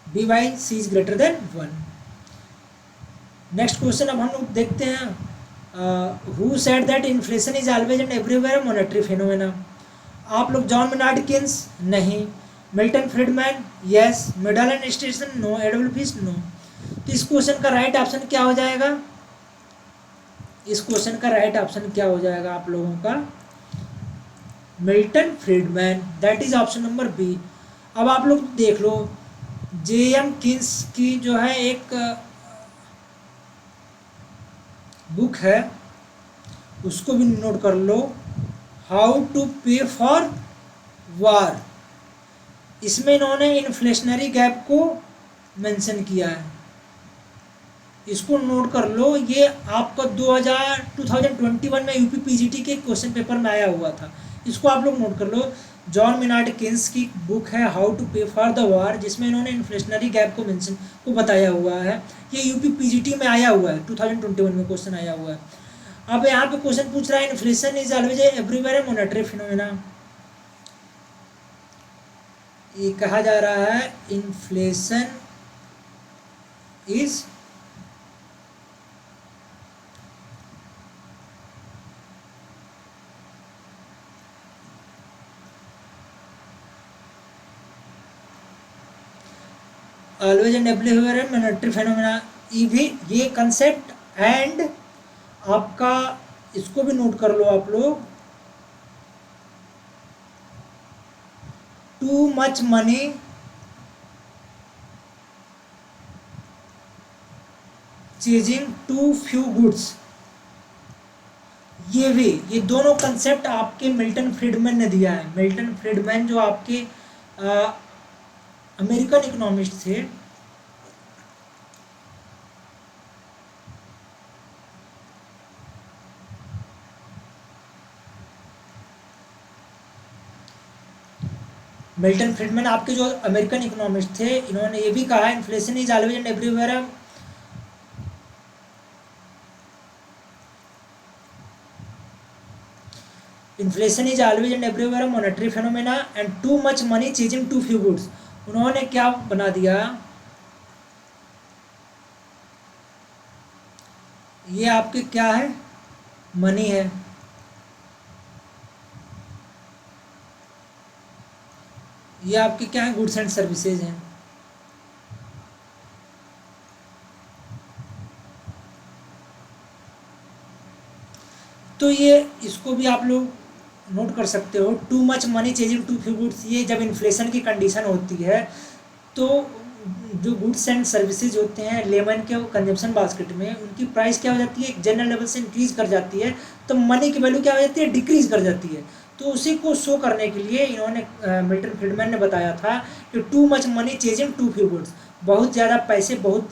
B/C is greater than 1। Next question अब हम लोग देखते हैं, who said that inflation is always and everywhere monetary phenomena. आप लोग जॉन मेनार्ड किन्स, नहीं, Milton Friedman, yes, middle and station, no, Adolf Fish, no. तो इस क्वेश्चन का राइट ऑप्शन क्या हो जाएगा, इस क्वेश्चन का राइट ऑप्शन क्या हो जाएगा आप लोगों का, Milton Friedman, that is option number B. अब आप लोग देख लो, J.M. किन्स की जो है एक बुक है, उसको भी नोट कर लो, हाउ टू पे फॉर वार। इसमें इन्होंने इन्फ्लेशनरी गैप को मेंशन किया है, इसको नोट कर लो। ये आपका 2021 में यूपी पीजीटी के क्वेश्चन पेपर में आया हुआ था, इसको आप लोग नोट कर लो। जॉन मेनार्ड किन्स की बुक है how to pay for the war, जिसमें इन्होंने इन्फ्लेशनरी गैप को मेंशन को बताया हुआ है। ये यूपी पीजीटी में आया हुआ है, 2021 में क्वेश्चन आया हुआ है। अब यहाँ पे क्वेश्चन पूछ रहा है inflation is always everywhere monetary phenomena, ये कहा जा रहा है inflation is always and everywhere monetary phenomena, ये भी ये कंसेप्ट एंड आपका इसको भी नोट कर लो आप लोग, too much money chasing too few goods, ये दोनों कंसेप्ट आपके मिल्टन फ्रीडमैन ने दिया है। मिल्टन फ्रीडमैन जो आपके अमेरिकन इकोनॉमिस्ट थे, मिल्टन फ्रीडमैन आपके जो अमेरिकन इकोनॉमिस्ट थे, इन्होंने ये भी कहा inflation is always and everywhere inflation is always and everywhere monetary phenomena and too much money chasing too few goods. उन्होंने क्या बना दिया, ये आपके क्या है, मनी है, ये आपके क्या है, गुड्स एंड सर्विसेज हैं। तो ये इसको भी आप लोग नोट कर सकते हो, too much money chasing too few goods. ये जब इन्फ्लेशन की कंडीशन होती है तो जो गुड्स एंड सर्विसेज होते हैं लेमन के कंजम्पशन बास्केट में, उनकी प्राइस क्या हो जाती है, एक जनरल लेवल से इंक्रीज कर जाती है, तो मनी की वैल्यू क्या हो जाती है, डिक्रीज कर जाती है। तो उसी को शो करने के लिए इन्होंने मिल्टन फ्रीडमैन ने बताया था कि too much money chasing too few goods, बहुत ज़्यादा पैसे बहुत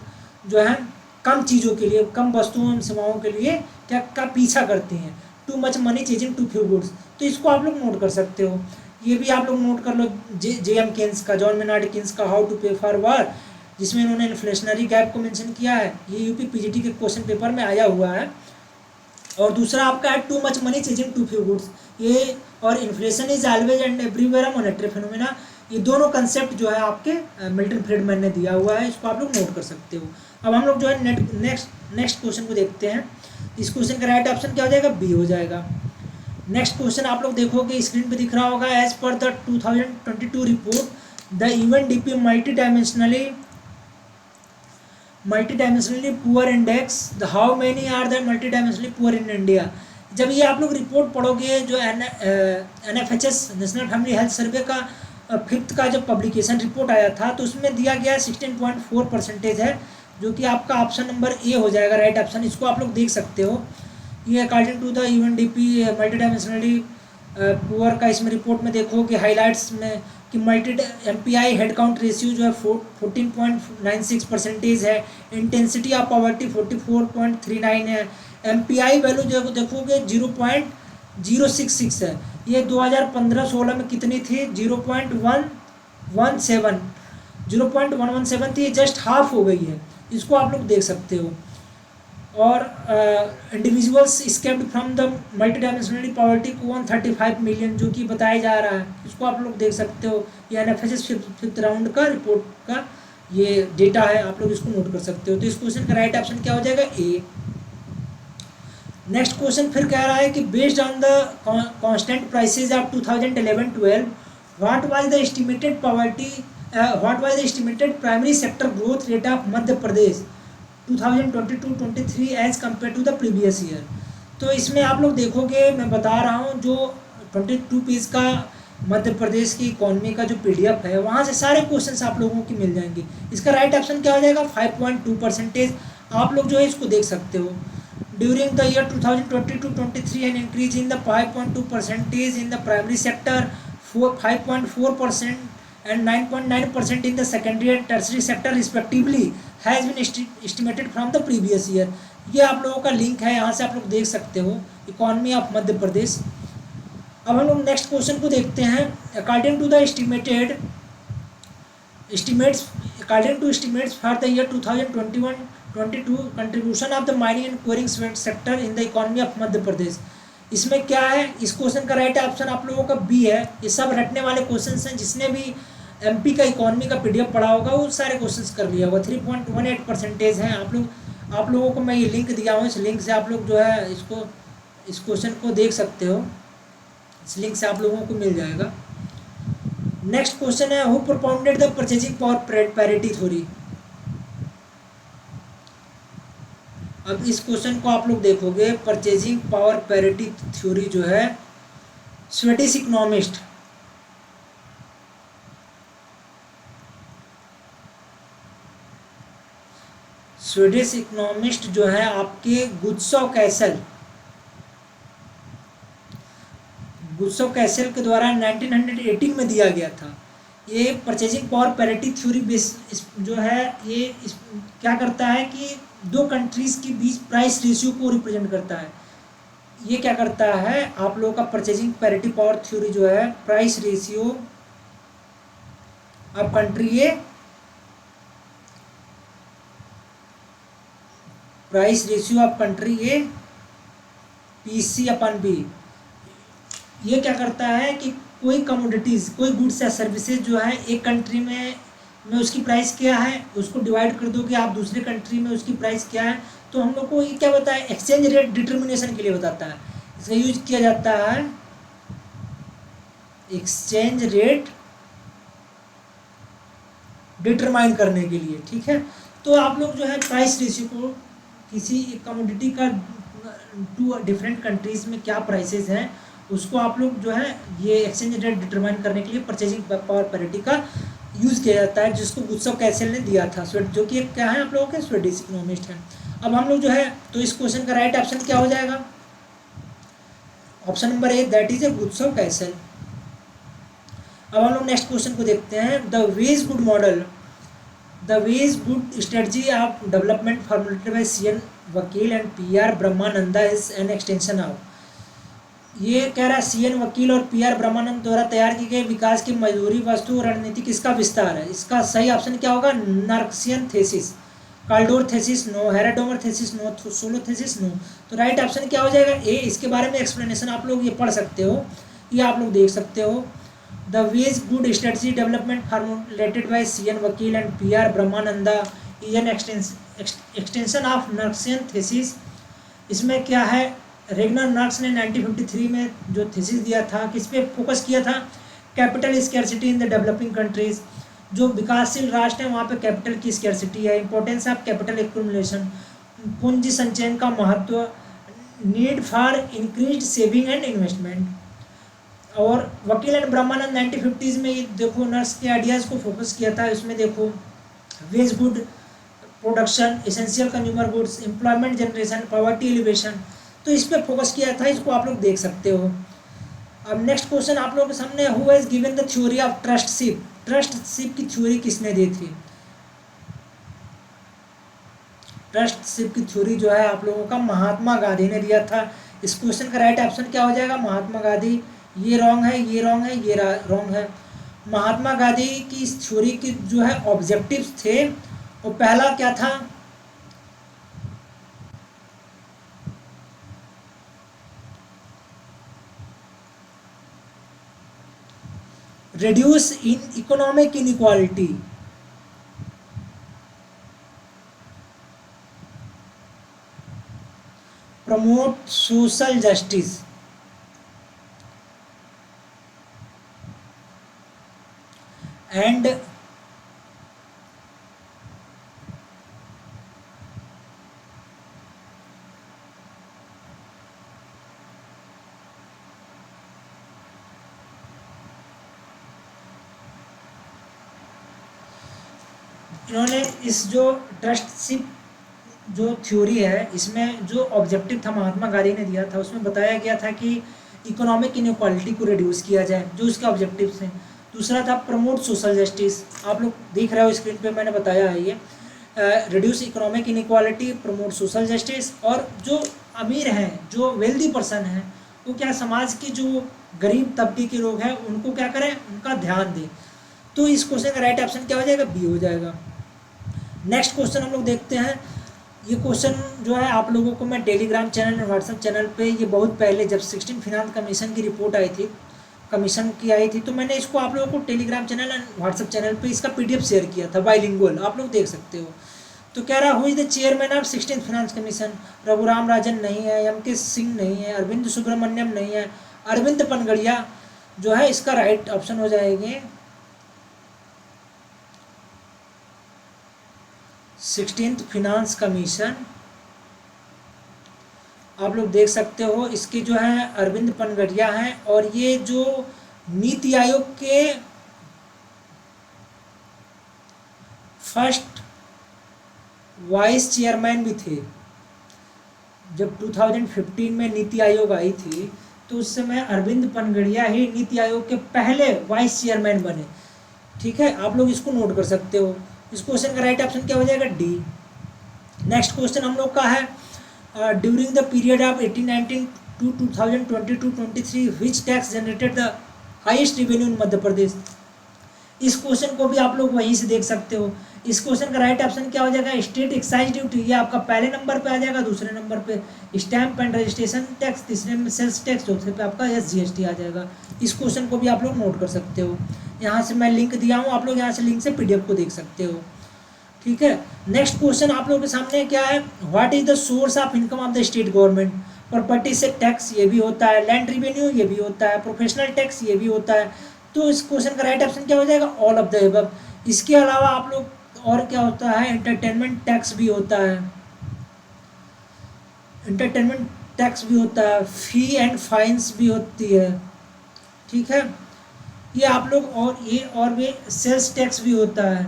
जो है कम चीज़ों के लिए, कम वस्तुओं एवं सेवाओं के लिए क्या का पीछा करती हैं, too much money chasing too few goods. तो इसको आप लोग नोट कर सकते हो, ये भी आप लोग नोट कर लो, J.M. किन्स का, जॉन मेनार्ड किन्स का how to pay for war, जिसमें इन्होंने इन्फ्लेशनरी गैप को मेंशन किया है, ये यूपी पीजीटी के क्वेश्चन पेपर में आया हुआ है। और दूसरा आपका है too much money chasing too few goods, ये और inflation is always and everywhere monetary phenomena, ये दोनों कंसेप्ट जो है आपके मिल्टन फ्रीडमैन ने दिया हुआ है, इसको आप लोग नोट कर सकते हो। अब हम लोग जो है नेक्स्ट क्वेश्चन को देखते हैं। इस क्वेश्चन का राइट ऑप्शन क्या हो जाएगा, बी हो जाएगा। नेक्स्ट क्वेश्चन आप लोग देखोगे स्क्रीन पे दिख रहा होगा, as per the 2022 report the UNDP multidimensionally poor index, the how many are the multidimensionally poor in India. जब ये आप लोग रिपोर्ट पढ़ोगे, जो NFHS national family health survey का 5th का जब पब्लिकेशन रिपोर्ट आया था, तो उसमें दिया गया 16.4% है, जो कि आपका ऑप्शन नंबर ए हो जाएगा राइट ऑप्शन। इसको आप लोग देख सकते हो। ये according to the UNDP multidimensionally poor का इसमें रिपोर्ट में देखोगे हाईलाइट्स में कि MPI हेड काउंट रेशियो जो है 14.96% है, इंटेंसिटी ऑफ पॉवर्टी 44.39 है, MPI वैल्यू जो देखोगे 0.066 है। ये 2015-16 में कितनी थी, 0.117 थी, जस्ट हाफ हो गई है। इसको आप लोग देख सकते हो। और individuals escaped from the multidimensionally poverty को 135 मिलियन जो कि बताया जा रहा है, इसको आप लोग देख सकते हो। ये NFHS 5th राउंड का रिपोर्ट का ये डेटा है, आप लोग इसको नोट कर सकते हो। तो इस क्वेश्चन का राइट ऑप्शन क्या हो जाएगा, ए। नेक्स्ट क्वेश्चन फिर कह रहा है कि based on the constant prices of 2011-12 what was the estimated primary sector growth rate of Madhya Pradesh 2022-23 as compared to the previous year. तो इसमें आप लोग देखोगे, मैं बता रहा हूँ, जो 22 पेज का मध्य प्रदेश की इकोनॉमी का जो PDF है, वहाँ से सारे क्वेश्चंस आप लोगों की मिल जाएंगे। इसका राइट ऑप्शन क्या हो जाएगा, 5.2%। आप लोग जो है इसको देख सकते हो। During the year 2022-23 an increase in the 5.2% in the primary sector, 5.4% and 9.9% in the secondary and tertiary sector respectively has been estimated from the previous year। ये आप लोगों का लिंक है, यहाँ से आप लोग देख सकते हो, इकोनॉमी ऑफ मध्य प्रदेश। अब हम लोग नेक्स्ट क्वेश्चन को देखते हैं। According to estimates for the year 2021-22 contribution of the mining and quarrying sector in the economy of Madhya Pradesh, इसमें क्या है, इस क्वेश्चन का राइट ऑप्शन आप लोगों का बी है। ये सब रटने वाले क्वेश्चंस हैं, जिसने भी MP का इकोनॉमी का PDF पढ़ा होगा वो सारे क्वेश्चंस कर लिया होगा। 3.18% है। आप लोगों को मैं ये लिंक दिया हूँ, इस लिंक से आप लोग जो है इस क्वेश्चन को देख सकते हो। इस लिंक से आप लोगों को मिल जाएगा। नेक्स्ट क्वेश्चन है, who propounded the purchasing power parity theory. अब इस क्वेश्चन को आप लोग देखोगे, परचेजिंग पावर पैरिटी थ्योरी जो है स्वीडिश इकोनॉमिस्ट जो है आपके गुत्सो कैसल के द्वारा 1918 में दिया गया था। ये परचेजिंग पावर पैरिटी थ्योरी जो है ये क्या करता है कि दो कंट्रीज के बीच प्राइस रेशियो को रिप्रेजेंट करता है। ये क्या करता है, आप लोगों का परचेजिंग पैरिटी पावर थ्योरी जो है price ratio of country A PC/B। ये क्या करता है कि कोई कमोडिटीज़, कोई गुड्स या सर्विसेज जो है एक कंट्री में उसकी प्राइस क्या है, उसको डिवाइड कर दो कि आप दूसरे कंट्री में उसकी प्राइस क्या है, तो हम लोग को ये क्या बताता है, एक्सचेंज रेट डिटर्मिनेशन के लिए बताता है। इसका यूज किया जाता है एक्सचेंज रेट डिटरमाइन करने के लिए, ठीक है। तो आप लोग जो है प्राइस रेशियो को किसी कमोडिटी का टू डिफरेंट कंट्रीज में क्या प्राइसेस हैं, उसको आप लोग जो है ये एक्सचेंज रेट डिटरमाइन करने के लिए परचेजिंग पावर पैरिटी का यूज़ किया जाता है, जिसको गुत्सो कैसल ने दिया था, जो कि क्या है आप लोगों के स्वीडिश इकोनॉमिस्ट हैं। अब हम लोग जो है, तो इस क्वेश्चन का राइट ऑप्शन क्या हो जाएगा, option number A, that is a गुत्सो कैसल। अब हम लोग नेक्स्ट क्वेश्चन को देखते हैं। The wage good strategy of development formulated by CN Vakil and PR Brahmananda is an extension of. ये कह रहा है CN वकील और PR ब्रह्मानंद द्वारा तैयार की गई विकास की मजदूरी वस्तु रणनीति किसका विस्तार है। इसका सही ऑप्शन क्या होगा, Nurksian thesis, Kaldor thesis no, Harrod Domar thesis no, Solow thesis no. तो राइट ऑप्शन क्या हो जाएगा, ए। इसके बारे में एक्सप्लेनेशन आप लोग ये पढ़ सकते हो, ये आप लोग देख सकते हो। The wage good strategy development formulated by CN Vakil and PR Brahmananda is an extension of Nurksian thesis. इसमें क्या है, रेगनर नर्क्स ने 1953 में जो थीसिस दिया था, किस पे फोकस किया था, capital scarcity in the developing countries. जो विकासशील राष्ट्र हैं वहाँ पे कैपिटल की स्कैरसिटी है, इंपॉर्टेंस ऑफ कैपिटल एक्यूमुलेशन, पूंजी संचयन का महत्व, need for increased saving and investment. और वकील एंड ब्रह्मानंद 1950s में ये देखो नर्स के आइडियाज़ को फोकस किया था। इसमें देखो wage good production, essential consumer goods, employment generation, poverty alleviation, तो इस पर फोकस किया था। इसको आप लोग देख सकते हो। अब नेक्स्ट क्वेश्चन आप लोगों के सामने, who has given the theory of ट्रस्टशिप। ट्रस्टशिप की थ्योरी किसने दी थी? ट्रस्टशिप की थ्योरी जो है आप लोगों का महात्मा गांधी ने दिया था। इस क्वेश्चन का राइट ऑप्शन क्या हो जाएगा? महात्मा गांधी। ये रॉन्ग है, ये रॉन्ग है, ये रॉन्ग है। महात्मा गांधी की इस थ्योरी के जो है ऑब्जेक्टिव्स थे, वो पहला क्या था? reduce in economic inequality, promote social justice, and इन्होंने इस जो ट्रस्टशिप जो थ्योरी है, इसमें जो ऑब्जेक्टिव था महात्मा गांधी ने दिया था, उसमें बताया गया था कि इकोनॉमिक इनइक्वालिटी को रिड्यूस किया जाए, जो इसके ऑब्जेक्टिव्स हैं। दूसरा था प्रमोट सोशल जस्टिस, आप लोग देख रहे हो स्क्रीन पे मैंने बताया है ये, reduce economic inequality, promote social justice. और जो अमीर हैं, जो वेल्दी पर्सन हैं, वो क्या समाज के जो गरीब तबके के लोग हैं उनको क्या करें, उनका ध्यान दें। तो इस क्वेश्चन का राइट ऑप्शन क्या हो जाएगा? बी हो जाएगा। नेक्स्ट क्वेश्चन हम लोग देखते हैं। ये क्वेश्चन जो है आप लोगों को मैं टेलीग्राम चैनल और व्हाट्सएप चैनल पे, ये बहुत पहले जब 16 फिनांस कमीशन की रिपोर्ट आई थी, कमीशन की आई थी, तो मैंने इसको आप लोगों को Telegram channel and WhatsApp channel पे इसका PDF शेयर किया था, बाइलिंगुअल, आप लोग देख सकते हो। तो कह रहा who is the chairman of 16 finance commission? Raghuram Rajan नहीं है, MK सिंह नहीं है, अरविंद सुब्रमण्यम नहीं है, अरविंद पनगड़िया जो है इसका राइट ऑप्शन हो जाएंगे 16th फिनांस कमीशन। आप लोग देख सकते हो इसके जो है अरविंद पनगड़िया हैं, और ये जो नीति आयोग के फर्स्ट वाइस चेयरमैन भी थे। जब 2015 में नीति आयोग आई थी, तो उस समय अरविंद पनगड़िया ही नीति आयोग के पहले वाइस चेयरमैन बने। ठीक है, आप लोग इसको नोट कर सकते हो। इस क्वेश्चन का राइट ऑप्शन क्या हो जाएगा? डी। नेक्स्ट क्वेश्चन हम लोग का है, during the period of 1819 to 2022-23 which tax generated the highest revenue in Madhya Pradesh? इस क्वेश्चन को भी आप लोग वहीं से देख सकते हो। इस क्वेश्चन का राइट ऑप्शन क्या हो जाएगा? स्टेट एक्साइज ड्यूटी, ये आपका पहले नंबर पे आ जाएगा, दूसरे नंबर पे स्टैंप एंड रजिस्ट्रेशन टैक्स, तीसरे में सेल्स टैक्स, चौथे पे आपका SGST आ जाएगा। इस क्वेश्चन को भी आप लोग नोट कर सकते हो। यहाँ से मैं लिंक दिया हूँ, आप लोग यहाँ से लिंक से PDF को देख सकते हो। ठीक है, नेक्स्ट क्वेश्चन आप लोगों के सामने क्या है, what is the source of income of the state government? Property से टैक्स ये भी होता है, लैंड रिवेन्यू ये भी होता है, प्रोफेशनल टैक्स ये भी होता है। तो इस क्वेश्चन का राइट ऑप्शन क्या हो जाएगा? All of the above. इसके अलावा आप लोग और क्या होता है, एंटरटेनमेंट टैक्स भी होता है, एंटरटेनमेंट टैक्स भी होता है, फी एंड फाइन्स भी होती है। ठीक है, ये आप लोग, और ये और भी सेल्स टैक्स भी होता है।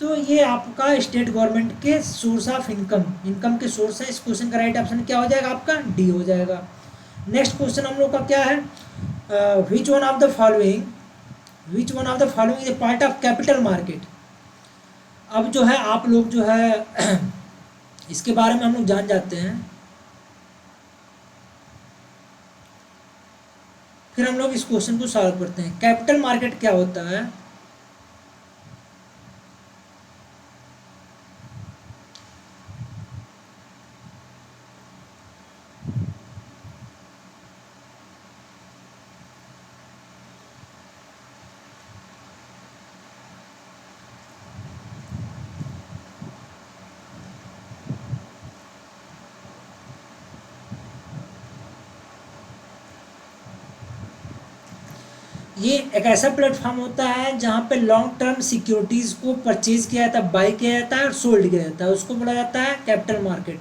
तो ये आपका स्टेट गवर्नमेंट के सोर्स ऑफ इनकम के सोर्स है। इस क्वेश्चन का राइट ऑप्शन क्या हो जाएगा? आपका डी हो जाएगा। नेक्स्ट क्वेश्चन हम लोग का क्या है, which one of the following is a part of capital market? अब जो है आप लोग जो है इसके बारे में हम लोग जान जाते हैं, फिर हम लोग इस क्वेश्चन को सॉल्व करते हैं। कैपिटल मार्केट क्या होता है? ये एक ऐसा प्लेटफॉर्म होता है जहाँ पे लॉन्ग टर्म सिक्योरिटीज़ को परचेज किया जाता है, बाई किया जाता है और सोल्ड किया जाता है, उसको बोला जाता है कैपिटल मार्केट।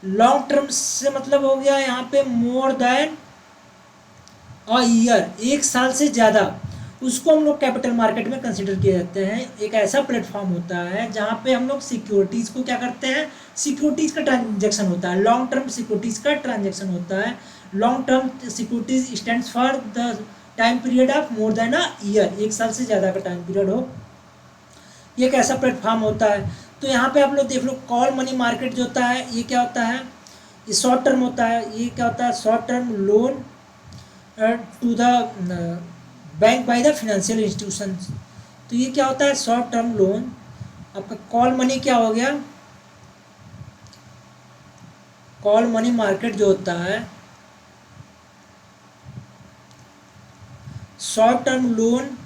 लॉन्ग टर्म से मतलब हो गया यहाँ पे मोर देन अ ईयर, एक साल से ज़्यादा, उसको हम लोग कैपिटल मार्केट में कंसिडर किए जाते हैं। एक ऐसा प्लेटफॉर्म होता है जहाँ पे हम लोग सिक्योरिटीज़ को क्या करते हैं, सिक्योरिटीज़ का ट्रांजेक्शन होता है, लॉन्ग टर्म सिक्योरिटीज़ का ट्रांजेक्शन होता है। Long term securities stands for the time period of more than a year, एक साल से ज़्यादा का टाइम पीरियड हो, ये एक ऐसा प्लेटफॉर्म होता है। तो यहाँ पे आप लोग देख लो, कॉल मनी मार्केट जो होता है ये क्या होता है, ये शॉर्ट टर्म होता है। ये क्या होता है, short term loan to the bank by the financial institution. तो ये क्या होता है, शॉर्ट टर्म लोन। आपका कॉल मनी क्या हो गया, कॉल मनी मार्केट जो होता है, short term loan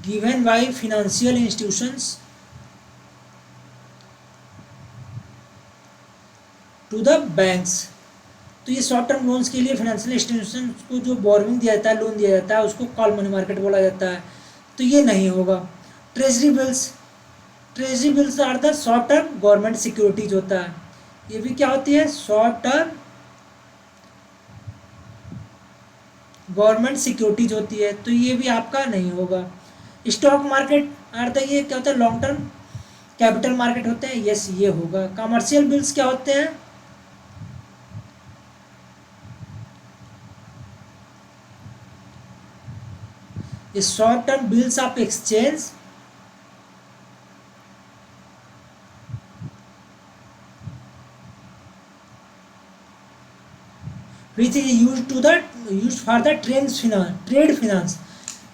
given by financial institutions to the banks. तो ये शॉर्ट टर्म लोन्स के लिए फाइनेंशियल इंस्टीट्यूशन को जो बोर्विंग दिया जाता है, लोन दिया जाता है, उसको कॉल मनी मार्केट बोला जाता है। तो ये नहीं होगा। Treasury bills, treasury bills are the short term government securities होता है, ये भी क्या होती है, शॉर्ट टर्म गवर्नमेंट सिक्योरिटीज होती है। तो ये भी आपका नहीं होगा। स्टॉक मार्केट आर द, ये क्या होता है, लॉन्ग टर्म कैपिटल मार्केट होते हैं, यस ये होगा। कमर्शियल बिल्स क्या होते हैं, ये short term bills of exchange which is use for the trade finance.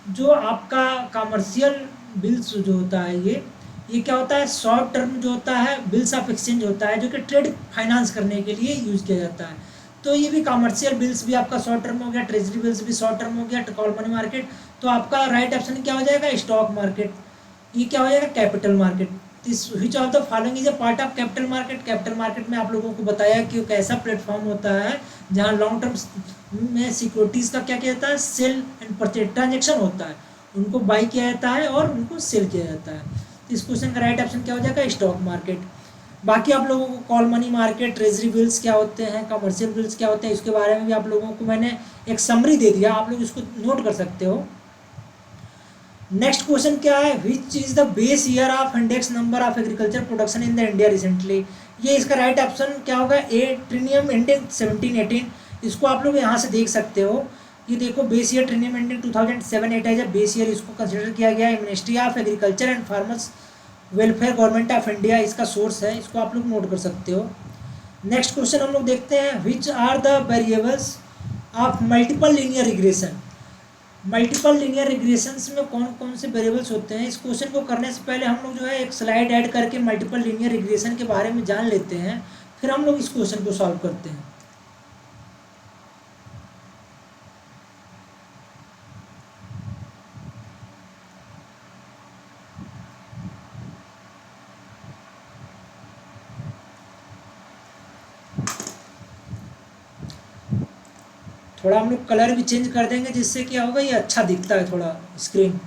जो आपका कमर्शियल बिल्स जो होता है, ये क्या होता है, शॉर्ट टर्म जो होता है बिल्स ऑफ एक्सचेंज होता है, जो कि ट्रेड फाइनेंस करने के लिए यूज किया जाता है। तो ये भी कमर्शियल बिल्स भी आपका शॉर्ट टर्म हो गया, ट्रेजरी बिल्स भी शॉर्ट टर्म हो गया, कॉल मनी मार्केट। तो आपका राइट ऑप्शन क्या हो जाएगा, स्टॉक मार्केट। ये क्या हो जाएगा, capital market. This which of the following is a part of capital market. Capital market में आप लोगों को बताया कि एक ऐसा प्लेटफॉर्म होता है जहाँ लॉन्ग टर्म में सिक्योरिटीज़ का क्या किया जाता है, सेल एंड परचेज ट्रांजेक्शन होता है, उनको बाई किया जाता है और उनको सेल किया जाता है। तो इस क्वेश्चन का राइट ऑप्शन क्या हो जाएगा, स्टॉक मार्केट। बाकी आप लोगों को call money market, treasury bills क्या होते हैं, कमर्शियल बिल्स क्या होते हैं, इसके बारे में भी आप लोगों को मैंने एक समरी दे दिया, आप लोग इसको नोट कर सकते हो। नेक्स्ट क्वेश्चन क्या है, which is the base year of index number of agriculture production in the India recently. ये इसका राइट ऑप्शन क्या होगा, ए ट्रिनियम इंडेक्स 1718। इसको आप लोग यहाँ से देख सकते हो, ये देखो बेस ईयर ट्रिनियम इंडेक्स 2007-8 है, जब बेस ईयर इसको कंसिडर किया गया है। Ministry of agriculture and farmers welfare government of India इसका सोर्स है, इसको आप लोग नोट कर सकते हो। नेक्स्ट क्वेश्चन हम लोग देखते हैं, which are the variables of multiple linear regression. Multiple linear regressions में कौन कौन से वेरिएबल्स होते हैं। इस क्वेश्चन को करने से पहले हम लोग जो है एक स्लाइड ऐड करके मल्टीपल लीनियर रिग्रेशन के बारे में जान लेते हैं, फिर हम लोग इस क्वेश्चन को सॉल्व करते हैं। थोड़ा हम लोग कलर भी चेंज कर देंगे, जिससे क्या होगा, ये अच्छा दिखता है थोड़ा स्क्रीन।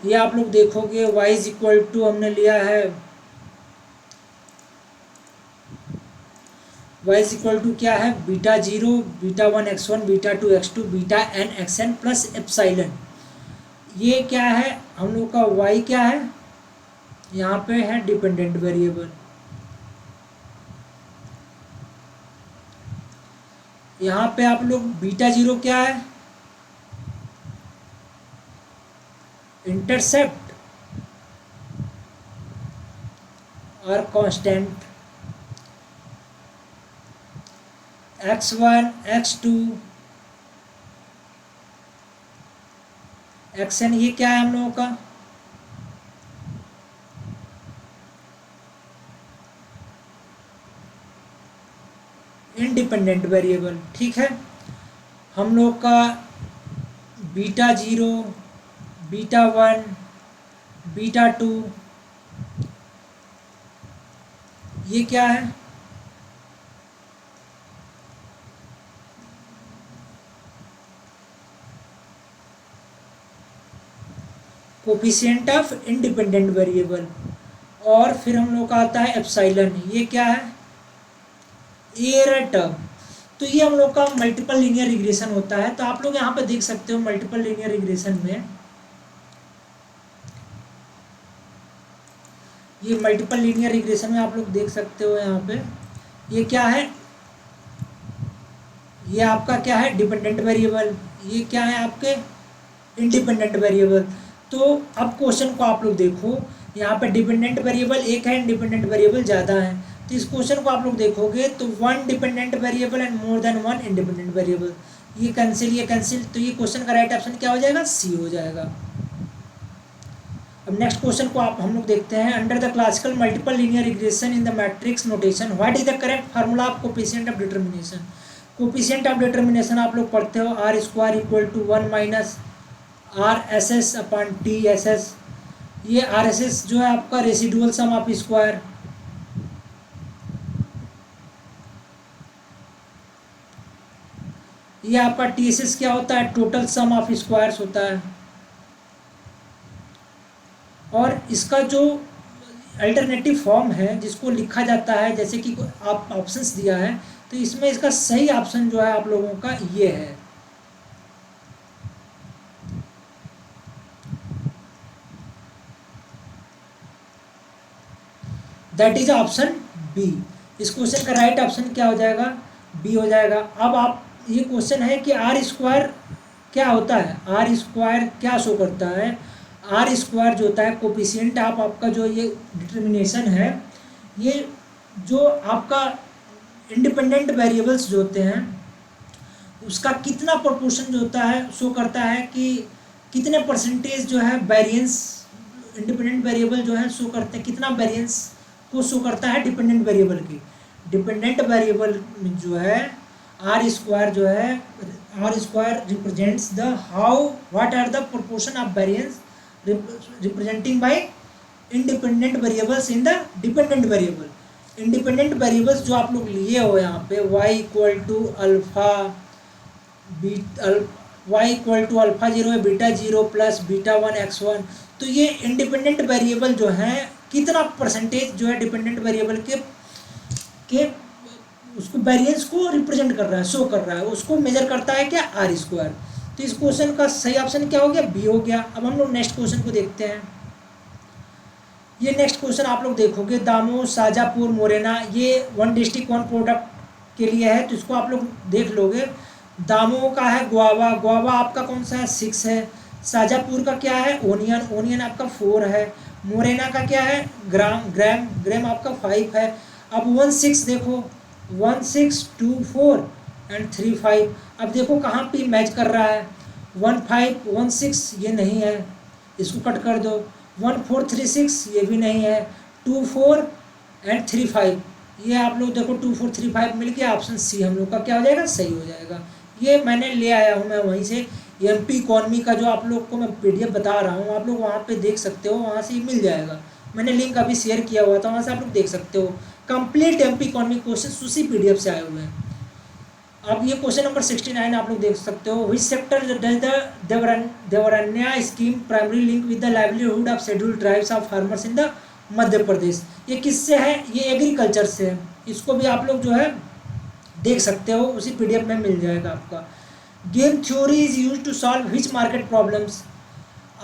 ये आप लोग देखोगे y इज इक्वल टू हमने लिया है, y इज इक्वल टू क्या है, beta 0, beta 1 x1, beta 2 x2, beta n xn plus epsilon. ये क्या है, हम लोग का y क्या है, यहाँ पे है डिपेंडेंट वेरिएबल। यहाँ पे आप लोग बीटा 0 क्या है, इंटरसेप्ट और कांस्टेंट। x1 x2 xn ये क्या है हम लोगों का, इंडिपेंडेंट वेरिएबल, ठीक है। हम लोग का बीटा 0, बीटा 1, बीटा 2, ये क्या है? Coefficient of independent variable. और फिर हम लोग का आता है एप्सिलॉन, ये क्या है? Error term. तो ये हम लोग का मल्टीपल लीनियर रिग्रेशन होता है। तो आप लोग यहाँ पे देख सकते हो मल्टीपल लीनियर रिग्रेशन में, ये मल्टीपल लीनियर रिग्रेशन में आप लोग देख सकते हो यहाँ पे ये क्या है? ये आपका क्या है? Dependent variable. ये क्या है आपके? Independent variable. तो अब क्वेश्चन को आप लोग देखो, यहाँ पे डिपेंडेंट वेरिएबल एक है, इंडिपेंडेंट वेरिएबल ज़्यादा है। तो इस क्वेश्चन को आप लोग देखोगे तो one dependent variable and more than one independent variable, ये कैंसिल। तो ये क्वेश्चन का राइट ऑप्शन क्या हो जाएगा? सी हो जाएगा। अब नेक्स्ट क्वेश्चन को आप हम लोग देखते हैं। Under the classical multiple linear regression in the matrix notation what is the correct formula of coefficient of determination? Coefficient of determination आप लोग पढ़ते हो R square equal to 1 minus R S S upon T S S. ये R S S जो है आपका residual some of square, ये आपका टी एस एस क्या होता है? टोटल सम ऑफ स्क्वायर्स होता है। और इसका जो अल्टरनेटिव फॉर्म है जिसको लिखा जाता है, जैसे कि आप ऑप्शंस दिया है, तो इसमें इसका सही ऑप्शन जो है आप लोगों का ये है, दैट इज ऑप्शन बी। इस क्वेश्चन का राइट ऑप्शन क्या हो जाएगा? बी हो जाएगा। अब आप ये क्वेश्चन है कि आर स्क्वायर क्या होता है? आर स्क्वायर क्या शो करता है? आर स्क्वायर जो होता है कोफिशिएंट ऑफ आपका जो ये डिटर्मिनेशन है, ये जो आपका इंडिपेंडेंट वेरिएबल्स जो होते हैं उसका कितना प्रोपोर्शन जो होता है शो करता है कि कितने परसेंटेज जो है वेरिएंस इंडिपेंडेंट वेरिएबल जो है शो करते हैं, कितना वेरिएंस को शो करता है डिपेंडेंट वेरिएबल की। डिपेंडेंट वेरिएबल जो है आर स्क्वायर जो है, R square represents the how what are the proportion of variance representing by independent variables in the dependent variable. Independent variables जो आप लोग लिए हो यहाँ पे y equal to alpha y equal to alpha 0 है, बीटा 0 प्लस बीटा 1 x1। तो ये इंडिपेंडेंट वेरिएबल जो है कितना परसेंटेज जो है डिपेंडेंट वेरिएबल के उसको वेरिएंस को रिप्रेजेंट कर रहा है, शो कर रहा है, उसको मेजर करता है क्या? R square. तो इस क्वेश्चन का सही ऑप्शन क्या हो गया? बी हो गया। अब हम लोग नेक्स्ट क्वेश्चन को देखते हैं। ये नेक्स्ट क्वेश्चन आप लोग देखोगे दामोह, शाजापुर, मोरेना, ये वन डिस्ट्रिक्ट वन प्रोडक्ट के लिए है, तो इसको आप लोग देख लोगे। दामोह का है गुआवा, गुआवा आपका कौन सा है? 6 है। शाजापुर का क्या है? ओनियन, ओनियन आपका 4 है। मोरेना का क्या है? ग्राम, ग्राम, ग्राम आपका 5 है। अब 1 6 देखो, 1 6 2 4 एंड 3 5। अब देखो कहाँ पे मैच कर रहा है? 1 5 1 6 ये नहीं है, इसको कट कर दो। 1 4 3 6 ये भी नहीं है। 2 4 एंड 3 5 ये आप लोग देखो 2 4 3 5 मिल गया। ऑप्शन सी हम लोग का क्या हो जाएगा? सही हो जाएगा। ये मैंने ले आया हूँ मैं वहीं से, एमपी इकॉनमी का जो आप लोग को मैं पीडीएफ बता रहा हूँ, आप लोग वहाँ पे देख सकते हो, वहाँ से ही मिल जाएगा। मैंने लिंक अभी शेयर किया हुआ था, वहाँ से आप लोग देख सकते हो। कंप्लीट एमपी इकॉनमी क्वेश्चन उसी पीडीएफ से आए हुए हैं। अब ये क्वेश्चन नंबर 69 आप लोग देख सकते हो। Which sector does the Devaranya scheme primary link with the livelihood of scheduled tribes of farmers in the Madhya Pradesh? ये किससे है? ये एग्रीकल्चर से है। इसको भी आप लोग जो है देख सकते हो, उसी पीडीएफ में मिल जाएगा आपका। Game theory is use to solve which market problems?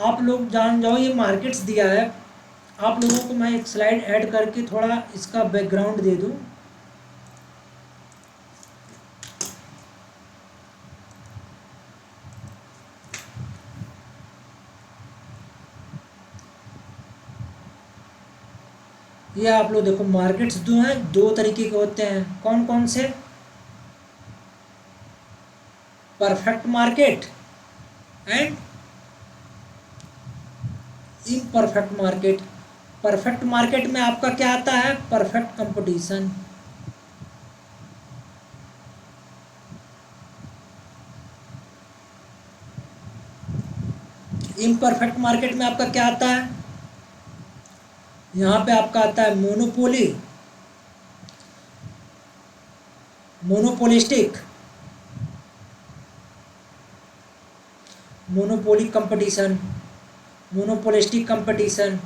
आप लोग जान जाओ, ये मार्केट्स दिया है। आप लोगों को मैं एक स्लाइड ऐड करके थोड़ा इसका बैकग्राउंड दे दूं। ये आप लोग देखो, मार्केट्स दो हैं, दो तरीके के होते हैं। कौन कौन से? Perfect market and imperfect market. Perfect market में आपका क्या आता है? Perfect competition. इम्परफेक्ट मार्केट में आपका क्या आता है, यहाँ पे आपका आता है monopoly, monopolistic, monopoly competition, monopolistic competition,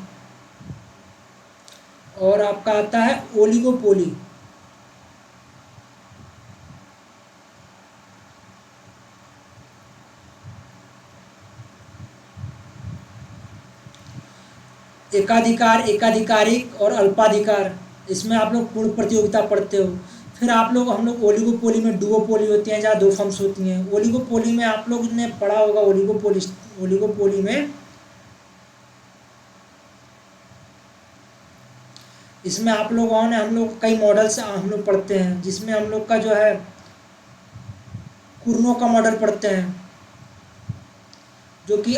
और आपका आता है ओलिगोपोली। एकाधिकार, एकाधिकारिक और अल्पाधिकार, इसमें आप लोग पूर्ण प्रतियोगिता पढ़ते हो। फिर आप लोग हम लोग ओलिगोपोली में डुओपोली होती हैं, जहाँ दो फर्म्स होती हैं। ओलिगोपोली में आप लोग ने पढ़ा होगा, ओलिगोपोली में इसमें आप लोगों ने हम लोग कई मॉडल्स हम लोग पढ़ते हैं, जिसमें हम लोग का जो है कुर्नो का मॉडल पढ़ते हैं, जो कि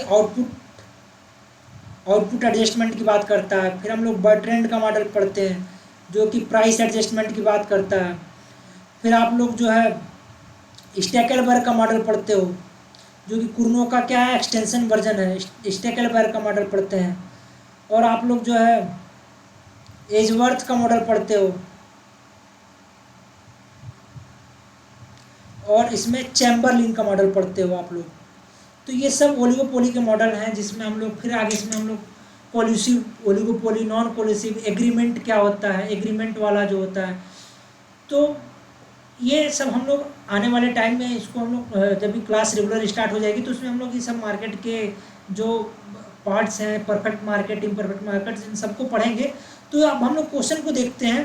आउटपुट एडजस्टमेंट की बात करता है। फिर हम लोग बर्ट्रैंड का मॉडल पढ़ते हैं, जो कि प्राइस एडजस्टमेंट की बात करता है। फिर आप लोग जो है स्टेकेलबर्ग का मॉडल पढ़ते हो, जो कि कुर्नो का क्या है, एक्सटेंशन वर्जन है। स्टेकेलबर्ग का मॉडल पढ़ते हैं। और आप लोग जो है एजवर्थ का मॉडल पढ़ते हो, और इसमें चैम्बरलिन का मॉडल पढ़ते हो आप लोग। तो ये सब ओलिगोपोली के मॉडल हैं, जिसमें हम लोग फिर आगे इसमें हम लोग पॉलिसिव, ओलिगोपोली, नॉन पॉलिसिव, एग्रीमेंट क्या होता है, एग्रीमेंट वाला जो होता है। तो ये सब हम लोग आने वाले टाइम में इसको हम लोग जब भी क्लास रेगुलर स्टार्ट हो जाएगी तो उसमें हम लोग ये सब मार्केट के जो पार्ट्स हैं, परफेक्ट मार्केट, इम्परफेक्ट मार्केट, इन सबको पढ़ेंगे। तो अब हम लोग क्वेश्चन को देखते हैं।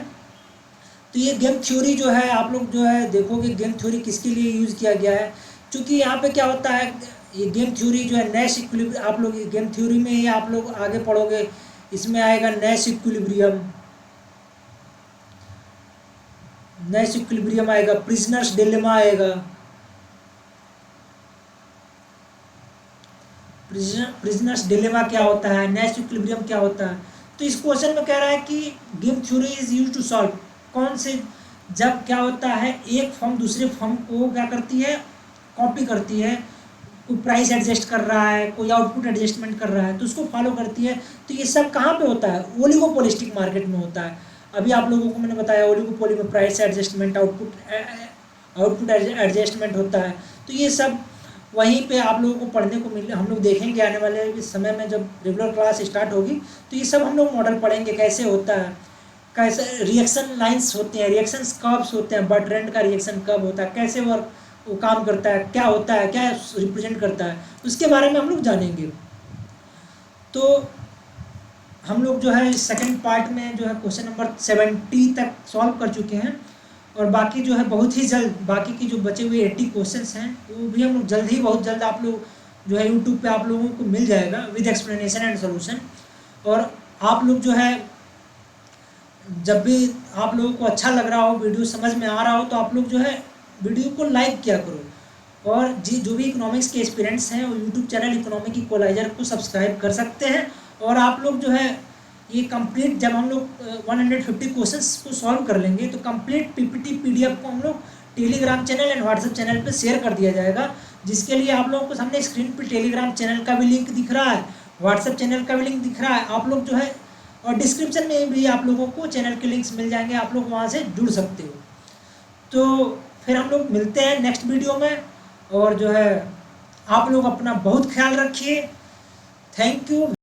तो ये गेम थ्योरी जो है, आप लोग जो है देखोगे गेम थ्योरी किसके लिए यूज़ किया गया है। क्योंकि यहाँ पे क्या होता है, ये गेम थ्योरी जो है नैश इक्विलिब्रियम, आप लोग गेम थ्योरी में ही आप लोग आगे पढ़ोगे, इसमें आएगा नैश इक्विलिब्रियम, नैश इक्विलिब्रियम आएगा, प्रिजनर्स डिलेमा आएगा, प्रिजनर्स डिलेमा क्या होता है, नैश इक्विलिब्रियम क्या होता है। तो इस क्वेश्चन में कह रहा है कि game theory is use to solve, कौन से, जब क्या होता है एक फर्म दूसरे फर्म को क्या करती है, कॉपी करती है, कोई प्राइस एडजस्ट कर रहा है, कोई आउटपुट एडजस्टमेंट कर रहा है, तो उसको फॉलो करती है। तो ये सब कहाँ पे होता है, ओलिगोपोलिस्टिक मार्केट में होता है। अभी आप लोगों को मैंने बताया ओलिगोपोली में प्राइस एडजस्टमेंट, आउटपुट एडजस्टमेंट होता है। तो ये सब वहीं पे आप लोगों को पढ़ने को मिल, हम लोग देखेंगे आने वाले समय में जब रेगुलर क्लास स्टार्ट होगी। तो ये सब हम लोग मॉडल पढ़ेंगे, कैसे होता है, कैसे रिएक्शन लाइंस होते हैं, रिएक्शंस कर्व्स होते हैं, बर्ट्रैंड का रिएक्शन कर्व होता है, कैसे वो काम करता है, क्या होता है, क्या रिप्रेजेंट करता है, उसके बारे में हम लोग जानेंगे। तो हम लोग जो है सेकंड पार्ट में जो है क्वेश्चन नंबर 70 तक सॉल्व कर चुके हैं, और बाकी जो है बहुत ही जल्द बाकी की जो बचे हुए 80 क्वेश्चंस हैं वो भी हम लोग जल्द ही, बहुत जल्द आप लोग जो है यूट्यूब पे आप लोगों को मिल जाएगा विद एक्सप्लेनेशन एंड सोल्यूशन। और आप लोग जो है जब भी आप लोगों को अच्छा लग रहा हो, वीडियो समझ में आ रहा हो, तो आप लोग जो है वीडियो को लाइक किया करो। और जो भी इकोनॉमिक्स के एस्पिरेंट्स हैं वो यूट्यूब चैनल इकोनॉमिक इक्वलाइजर को सब्सक्राइब कर सकते हैं। और आप लोग जो है ये कंप्लीट, जब हम लोग 150 क्वेश्चंस को सॉल्व कर लेंगे तो कंप्लीट पीपीटी पीडीएफ को हम लोग Telegram channel and WhatsApp channel पे शेयर कर दिया जाएगा, जिसके लिए आप लोगों को सामने स्क्रीन पे टेलीग्राम चैनल का भी लिंक दिख रहा है, व्हाट्सएप चैनल का भी लिंक दिख रहा है। आप लोग जो है, और डिस्क्रिप्शन में भी आप लोगों को चैनल के लिंक्स मिल जाएंगे, आप लोग वहाँ से जुड़ सकते हो। तो फिर हम लोग मिलते हैं नेक्स्ट वीडियो में, और जो है आप लोग अपना बहुत ख्याल रखिए। Thank you.